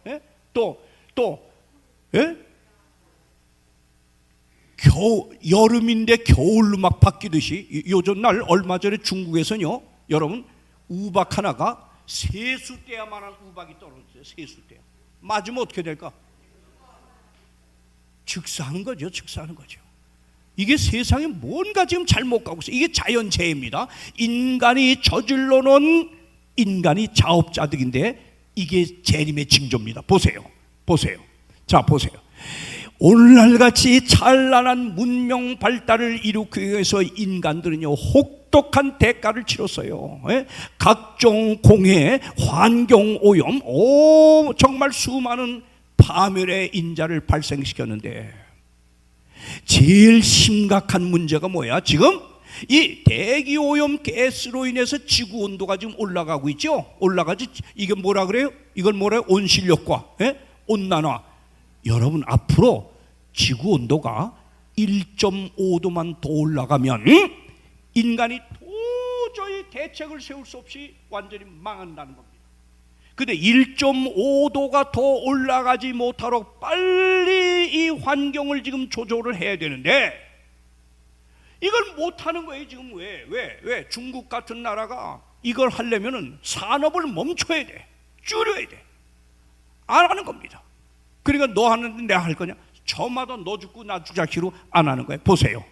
여름인데 겨울로 막 바뀌듯이 요즘 날 얼마 전에 중국에서는요 여러분 우박 하나가 세수대야만한 우박이 떨어졌어요. 세수대야. 맞으면 어떻게 될까? 즉사하는 거죠. 즉사하는 거죠. 이게 세상에 뭔가 지금 잘못 가고 있어요. 이게 자연재해입니다. 인간이 저질러 놓은 인간이 자업자득인데 이게 재림의 징조입니다. 보세요. 자, 보세요. 오늘날같이 찬란한 문명 발달을 이루기 위해서 인간들은요 혹독한 대가를 치렀어요. 각종 공해, 환경오염, 정말 수많은 파멸의 인자를 발생시켰는데 제일 심각한 문제가 뭐야? 지금 이 대기오염 가스로 인해서 지구 온도가 지금 올라가고 있죠. 올라가지. 이게 뭐라 그래요? 이걸 뭐라 해요? 온실력과 온난화. 여러분, 앞으로 지구 온도가 1.5도만 더 올라가면 인간이 도저히 대책을 세울 수 없이 완전히 망한다는 겁니다. 근데 1.5도가 더 올라가지 못하도록 빨리 이 환경을 지금 조절을 해야 되는데 이걸 못하는 거예요. 지금 왜 중국 같은 나라가 이걸 하려면은 산업을 멈춰야 돼, 줄여야 돼. 안 하는 겁니다. 그러니까 너 하는데 내가 할 거냐? 저마다 너 죽고 나 죽자키로 안 하는 거예요. 보세요.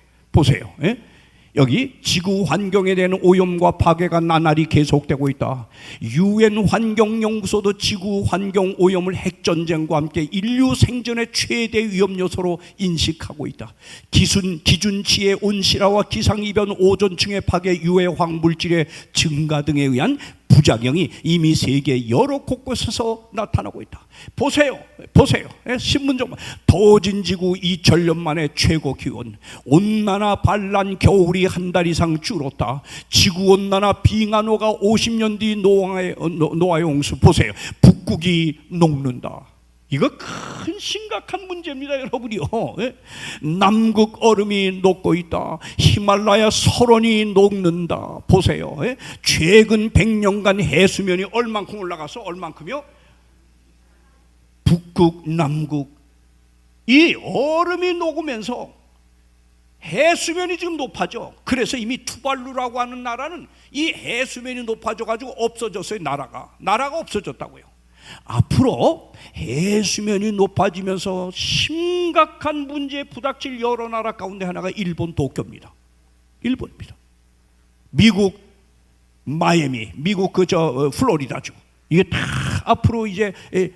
여기 지구 환경에 대한 오염과 파괴가 나날이 계속되고 있다. UN 환경연구소도 지구 환경 오염을 핵전쟁과 함께 인류 생존의 최대 위험 요소로 인식하고 있다. 기준치의 온실화와 기상이변, 오존층의 파괴, 유해 화학물질의 증가 등에 의한 부작용이 이미 세계 여러 곳곳에서 나타나고 있다. 보세요. 신문 좀. 더워진 지구 2000년 만에 최고 기온. 온난화 반란 겨울이 한 달 이상 줄었다. 지구 온난화 빙하노가 50년 뒤 노아의 홍수. 보세요. 북극이 녹는다. 이거 큰 심각한 문제입니다, 여러분이요. 남극 얼음이 녹고 있다. 히말라야 설원이 녹는다. 보세요. 최근 100년간 해수면이 얼만큼 올라가서 얼만큼요? 북극, 남극 이 얼음이 녹으면서 해수면이 지금 높아져. 그래서 이미 투발루라고 하는 나라는 이 해수면이 높아져 가지고 없어졌어요. 나라가 없어졌다고요. 앞으로 해수면이 높아지면서 심각한 문제에 부닥칠 여러 나라 가운데 하나가 일본 도쿄입니다. 일본입니다. 미국 마이애미, 미국 플로리다주. 이게 다 앞으로 이제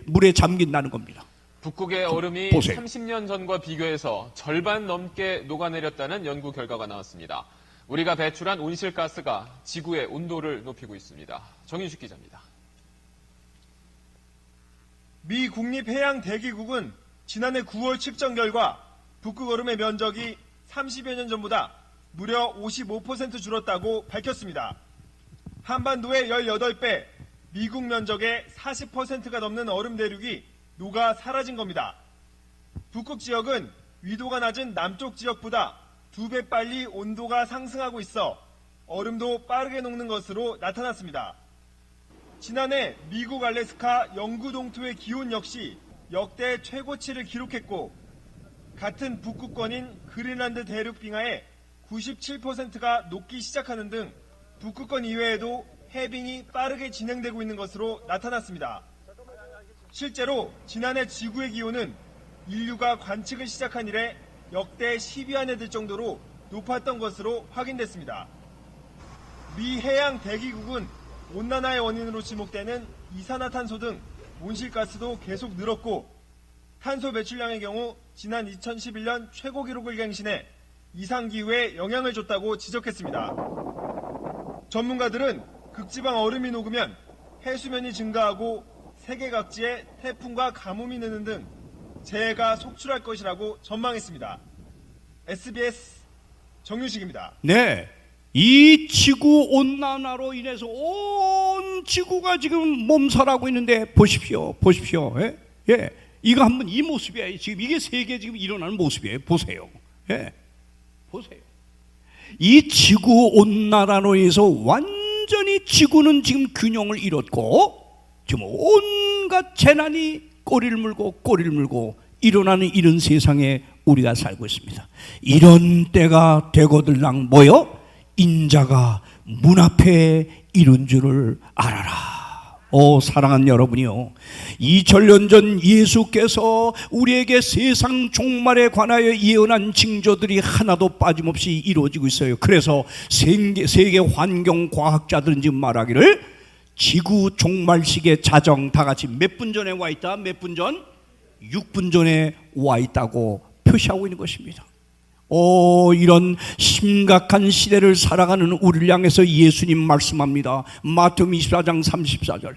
물에 잠긴다는 겁니다. 북극의 얼음이 보세요. 30년 전과 비교해서 절반 넘게 녹아내렸다는 연구 결과가 나왔습니다. 우리가 배출한 온실가스가 지구의 온도를 높이고 있습니다. 정윤식 기자입니다. 미 국립해양대기국은 지난해 9월 측정 결과 북극 얼음의 면적이 30여 년 전보다 무려 55% 줄었다고 밝혔습니다. 한반도의 18배, 미국 면적의 40%가 넘는 얼음 대륙이 녹아 사라진 겁니다. 북극 지역은 위도가 낮은 남쪽 지역보다 2배 빨리 온도가 상승하고 있어 얼음도 빠르게 녹는 것으로 나타났습니다. 지난해 미국 알래스카 영구 동토의 기온 역시 역대 최고치를 기록했고 같은 북극권인 그린란드 대륙 빙하의 97%가 녹기 시작하는 등 북극권 이외에도 해빙이 빠르게 진행되고 있는 것으로 나타났습니다. 실제로 지난해 지구의 기온은 인류가 관측을 시작한 이래 역대 10위 안에 들 정도로 높았던 것으로 확인됐습니다. 미 해양대기국은 온난화의 원인으로 지목되는 이산화탄소 등 온실가스도 계속 늘었고 탄소 배출량의 경우 지난 2011년 최고 기록을 갱신해 이상기후에 영향을 줬다고 지적했습니다. 전문가들은 극지방 얼음이 녹으면 해수면이 증가하고 세계 각지에 태풍과 가뭄이 느는 등 재해가 속출할 것이라고 전망했습니다. SBS 정윤식입니다. 네. 이 지구 온난화로 인해서 온 지구가 지금 몸살하고 있는데 보십시오. 이거 한번 이 모습이에요. 지금 이게 세계 지금 일어나는 모습이에요. 보세요. 보세요. 이 지구 온난화로 인해서 완전히 지구는 지금 균형을 잃었고 지금 온갖 재난이 꼬리를 물고 일어나는 이런 세상에 우리가 살고 있습니다. 이런 때가 되거들랑 뭐요? 인자가 문 앞에 이른 줄을 알아라. 사랑하는 여러분이요, 2000년 전 예수께서 우리에게 세상 종말에 관하여 예언한 징조들이 하나도 빠짐없이 이루어지고 있어요. 그래서 세계 환경 과학자들은 지금 말하기를 지구 종말식의 자정 다 같이 몇 분 전에 와 있다. 몇 분 전? 6분 전에 와 있다고 표시하고 있는 것입니다. 이런 심각한 시대를 살아가는 우리를 향해서 예수님 말씀합니다. 마태복음 24장 34절.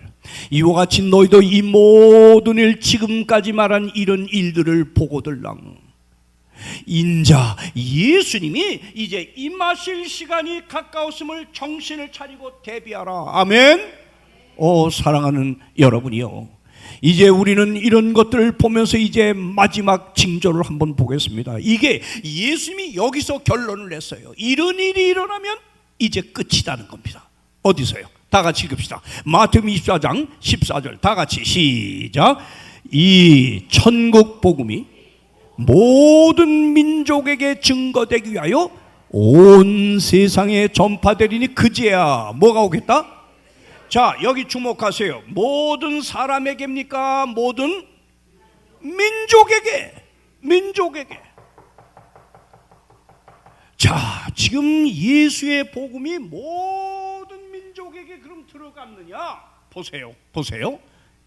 이와 같이 너희도 이 모든 일 지금까지 말한 이런 일들을 보고들랑 인자 예수님이 이제 임하실 시간이 가까웠음을 정신을 차리고 대비하라. 아멘. 사랑하는 여러분이요, 이제 우리는 이런 것들을 보면서 이제 마지막 징조를 한번 보겠습니다. 이게 예수님이 여기서 결론을 냈어요. 이런 일이 일어나면 이제 끝이라는 겁니다. 어디서요? 다 같이 읽읍시다. 마태복음 24장 14절 다 같이 시작. 이 천국 복음이 모든 민족에게 증거되기 위하여 온 세상에 전파되리니 그제야 뭐가 오겠다? 자, 여기 주목하세요. 모든 사람에게입니까? 모든 민족에게. 자, 지금 예수의 복음이 모든 민족에게 그럼 들어갔느냐? 보세요.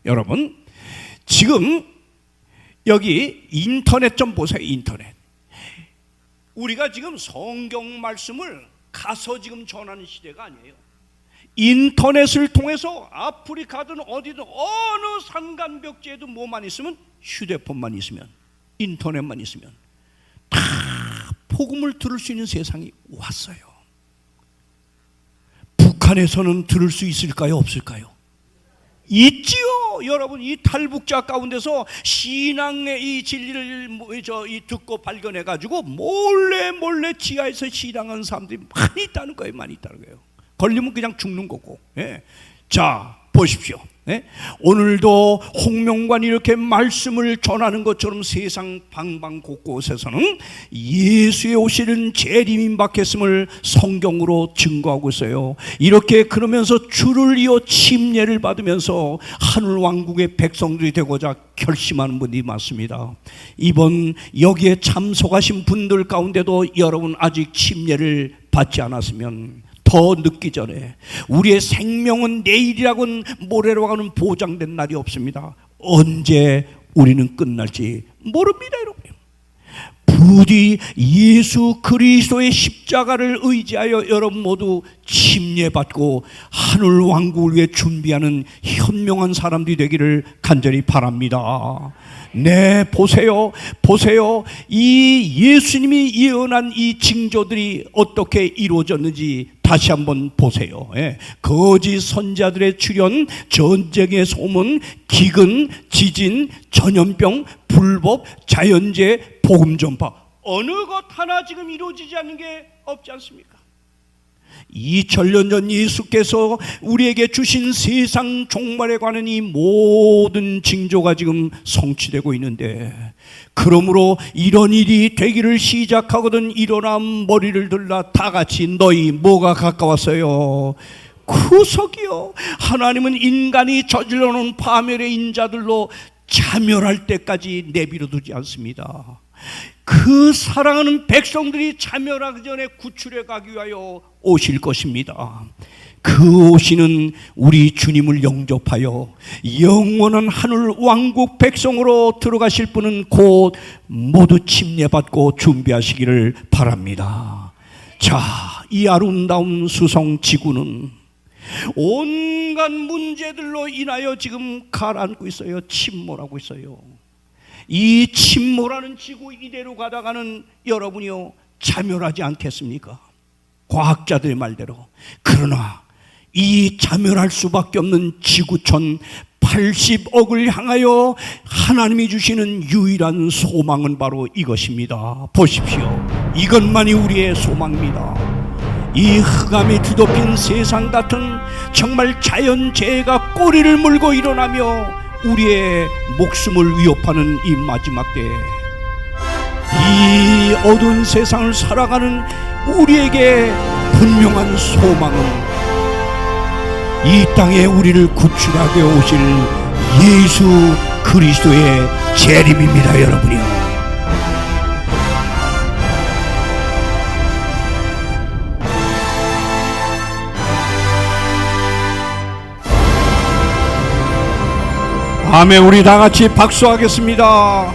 여러분, 지금 여기 인터넷 좀 보세요. 인터넷. 우리가 지금 성경 말씀을 가서 지금 전하는 시대가 아니에요. 인터넷을 통해서 아프리카든 어디든 어느 산간벽지에도 뭐만 있으면, 휴대폰만 있으면, 인터넷만 있으면 다 복음을 들을 수 있는 세상이 왔어요. 북한에서는 들을 수 있을까요? 없을까요? 있지요. 여러분, 이 탈북자 가운데서 신앙의 이 진리를 듣고 발견해 가지고 몰래 지하에서 신앙하는 사람들이 많이 있다는 거예요. 걸리면 그냥 죽는 거고. 예. 자, 보십시오. 예? 오늘도 홍명관이 이렇게 말씀을 전하는 것처럼 세상 방방 곳곳에서는 예수의 오시는 재림이 임박했음을 성경으로 증거하고 있어요. 이렇게 그러면서 주를 이어 침례를 받으면서 하늘 왕국의 백성들이 되고자 결심하는 분이 많습니다. 이번 여기에 참석하신 분들 가운데도 여러분 아직 침례를 받지 않았으면 더 늦기 전에, 우리의 생명은 내일이라고는 모레라고는 보장된 날이 없습니다. 언제 우리는 끝날지 모릅니다. 여러분, 부디 예수 그리스도의 십자가를 의지하여 여러분 모두 침례받고 하늘 왕국을 위해 준비하는 현명한 사람들이 되기를 간절히 바랍니다. 네, 보세요. 이 예수님이 예언한 이 징조들이 어떻게 이루어졌는지 다시 한번 보세요. 예. 거짓 선자들의 출현, 전쟁의 소문, 기근, 지진, 전염병, 불법, 자연재해, 복음 전파, 어느 것 하나 지금 이루어지지 않는 게 없지 않습니까? 2000년 전 예수께서 우리에게 주신 세상 종말에 관한 이 모든 징조가 지금 성취되고 있는데, 그러므로 이런 일이 되기를 시작하거든 일어나 머리를 들라 다 같이 너희 뭐가 가까웠어요? 구속이요. 하나님은 인간이 저질러 놓은 파멸의 인자들로 자멸할 때까지 내버려 두지 않습니다. 그 사랑하는 백성들이 자멸하기 전에 구출해 가기 위하여 오실 것입니다. 그 오시는 우리 주님을 영접하여 영원한 하늘 왕국 백성으로 들어가실 분은 곧 모두 침례받고 준비하시기를 바랍니다. 자, 이 아름다운 수성 지구는 온갖 문제들로 인하여 지금 가라앉고 있어요. 침몰하고 있어요. 이 침몰하는 지구 이대로 가다가는 여러분이요 자멸하지 않겠습니까? 과학자들의 말대로. 그러나 이 자멸할 수밖에 없는 지구촌 80억을 향하여 하나님이 주시는 유일한 소망은 바로 이것입니다. 보십시오. 이것만이 우리의 소망입니다. 이 흑암에 뒤덮인 세상 같은 정말 자연재해가 꼬리를 물고 일어나며 우리의 목숨을 위협하는 이 마지막 때에, 이 어두운 세상을 살아가는 우리에게 분명한 소망은 이 땅에 우리를 구출하게 오실 예수 그리스도의 재림입니다. 여러분이요, 아멘. 우리 다 같이 박수하겠습니다.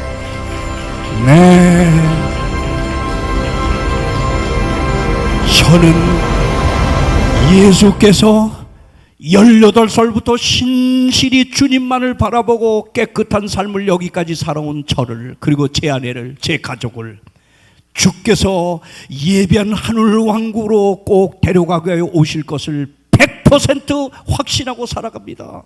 네, 저는 예수께서 18살부터 신실히 주님만을 바라보고 깨끗한 삶을 여기까지 살아온 저를, 그리고 제 아내를, 제 가족을 주께서 예비한 하늘 왕국으로 꼭 데려가게 오실 것을 100% 확신하고 살아갑니다.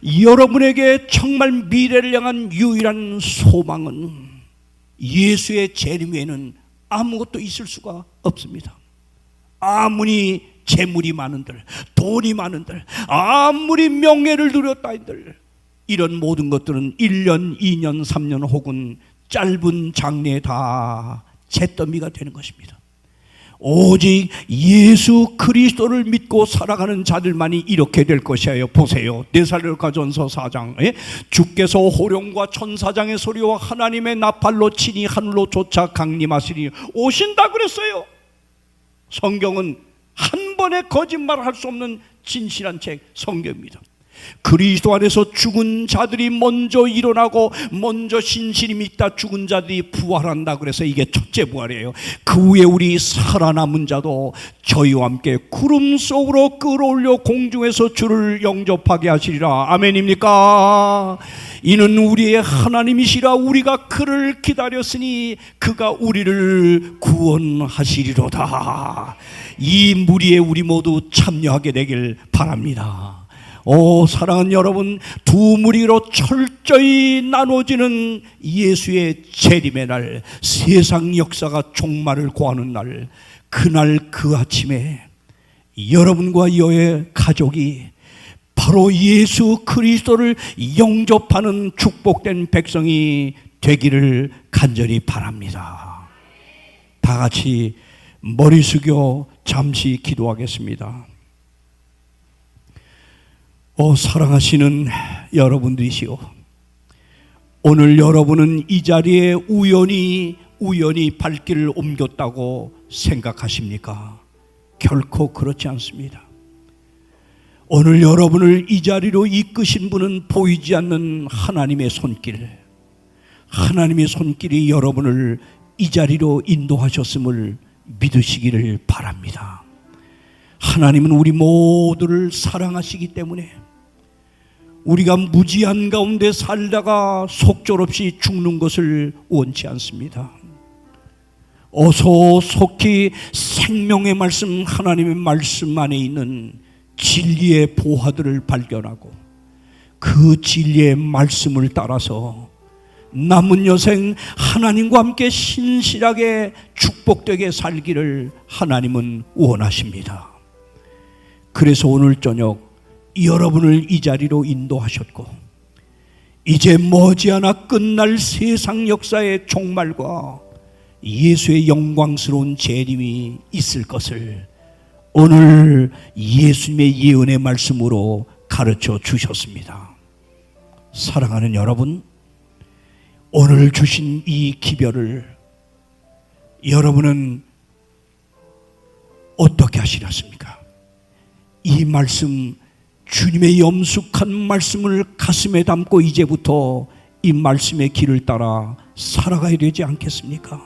여러분에게 정말 미래를 향한 유일한 소망은 예수의 재림 외에는 아무것도 있을 수가 없습니다. 아무리 재물이 많은들, 돈이 많은들, 아무리 명예를 누렸다 한들, 이런 모든 것들은 1년, 2년, 3년 혹은 짧은 장래에 다 잿더미가 되는 것입니다. 오직 예수 그리스도를 믿고 살아가는 자들만이 이렇게 될 것이에요. 보세요. 데살로니가전서 4장에 주께서 호령과 천사장의 소리와 하나님의 나팔로 친히 하늘로 쫓아 강림하시니 오신다 그랬어요. 성경은 한 번에 거짓말할 수 없는 진실한 책 성경입니다. 그리스도 안에서 죽은 자들이 먼저 일어나고 먼저 신실이 믿다 죽은 자들이 부활한다 그래서 이게 첫째 부활이에요. 그 후에 우리 살아남은 자도 저희와 함께 구름 속으로 끌어올려 공중에서 주를 영접하게 하시리라. 아멘입니까? 이는 우리의 하나님이시라. 우리가 그를 기다렸으니 그가 우리를 구원하시리로다. 이 무리에 우리 모두 참여하게 되길 바랍니다. 사랑하는 여러분, 두 무리로 철저히 나눠지는 예수의 재림의 날, 세상 역사가 종말을 고하는 날, 그날 그 아침에 여러분과 여의 가족이 바로 예수 그리스도를 영접하는 축복된 백성이 되기를 간절히 바랍니다. 다 같이 머리 숙여 잠시 기도하겠습니다. 사랑하시는 여러분들이시오, 오늘 여러분은 이 자리에 우연히 발길을 옮겼다고 생각하십니까? 결코 그렇지 않습니다. 오늘 여러분을 이 자리로 이끄신 분은 보이지 않는 하나님의 손길, 하나님의 손길이 여러분을 이 자리로 인도하셨음을 믿으시기를 바랍니다. 하나님은 우리 모두를 사랑하시기 때문에 우리가 무지한 가운데 살다가 속절없이 죽는 것을 원치 않습니다. 어서 속히 생명의 말씀, 하나님의 말씀 안에 있는 진리의 보화들을 발견하고 그 진리의 말씀을 따라서 남은 여생 하나님과 함께 신실하게 축복되게 살기를 하나님은 원하십니다. 그래서 오늘 저녁 여러분을 이 자리로 인도하셨고, 이제 머지않아 끝날 세상 역사의 종말과 예수의 영광스러운 재림이 있을 것을 오늘 예수님의 예언의 말씀으로 가르쳐 주셨습니다. 사랑하는 여러분, 오늘 주신 이 기별을 여러분은 어떻게 하시렸습니까? 이 말씀, 주님의 염숙한 말씀을 가슴에 담고 이제부터 이 말씀의 길을 따라 살아가야 되지 않겠습니까?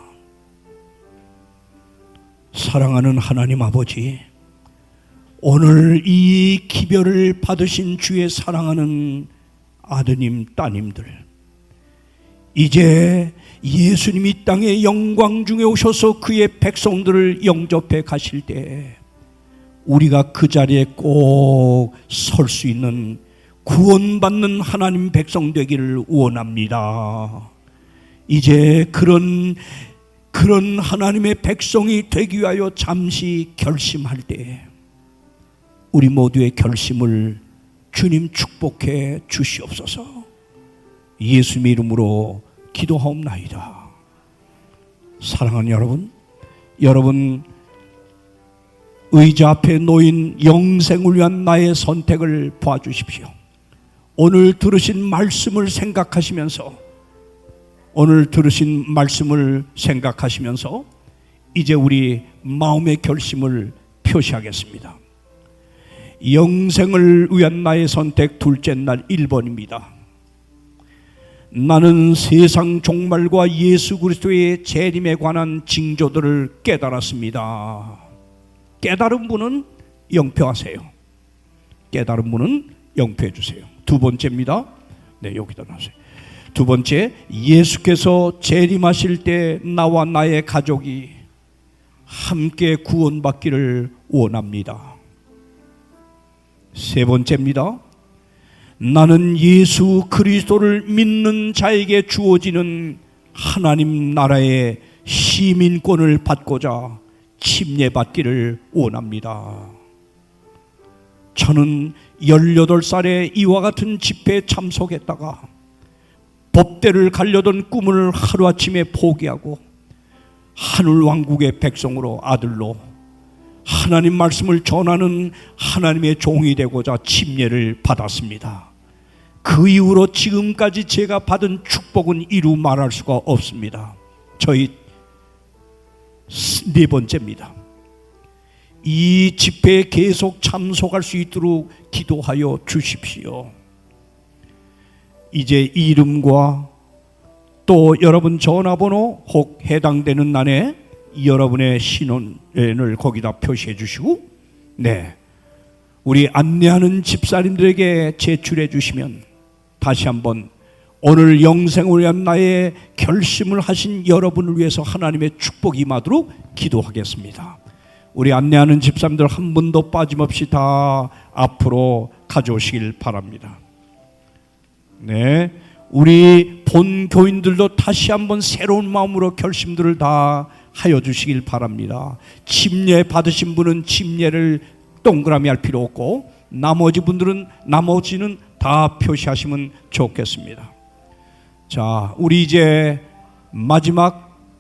사랑하는 하나님 아버지, 오늘 이 기별을 받으신 주의 사랑하는 아드님, 따님들, 이제 예수님이 땅의 영광 중에 오셔서 그의 백성들을 영접해 가실 때 우리가 그 자리에 꼭 설 수 있는 구원받는 하나님 백성 되기를 원합니다. 이제 그런 하나님의 백성이 되기 위하여 잠시 결심할 때 우리 모두의 결심을 주님 축복해 주시옵소서. 예수님의 이름으로 기도하옵나이다. 사랑하는 여러분 의자 앞에 놓인 영생을 위한 나의 선택을 봐주십시오. 오늘 들으신 말씀을 생각하시면서 이제 우리 마음의 결심을 표시하겠습니다. 영생을 위한 나의 선택 둘째 날 1번입니다. 나는 세상 종말과 예수 그리스도의 재림에 관한 징조들을 깨달았습니다. 깨달은 분은 영표하세요. 깨달은 분은 영표해 주세요. 두 번째입니다. 네, 여기다 놔주세요. 두 번째, 예수께서 재림하실 때 나와 나의 가족이 함께 구원받기를 원합니다. 세 번째입니다. 나는 예수 그리스도를 믿는 자에게 주어지는 하나님 나라의 시민권을 받고자 침례받기를 원합니다. 저는 18살에 이와 같은 집회에 참석했다가 법대를 가려던 꿈을 하루아침에 포기하고 하늘왕국의 백성으로, 아들로 하나님 말씀을 전하는 하나님의 종이 되고자 침례를 받았습니다. 그 이후로 지금까지 제가 받은 축복은 이루 말할 수가 없습니다. 저희 네 번째입니다. 이 집회에 계속 참석할 수 있도록 기도하여 주십시오. 이제 이름과 또 여러분 전화번호 혹 해당되는 난에 여러분의 신원을 거기다 표시해 주시고, 우리 안내하는 집사님들에게 제출해 주시면 다시 한번 오늘 영생을 위한 나의 결심을 하신 여러분을 위해서 하나님의 축복이 임하도록 기도하겠습니다. 우리 안내하는 집사님들 한 분도 빠짐없이 다 앞으로 가져오시길 바랍니다. 우리 본 교인들도 다시 한번 새로운 마음으로 결심들을 다 하여 주시길 바랍니다. 침례 받으신 분은 침례를 동그라미 할 필요 없고 나머지는 다 표시하시면 좋겠습니다. 자, 우리 이제 마지막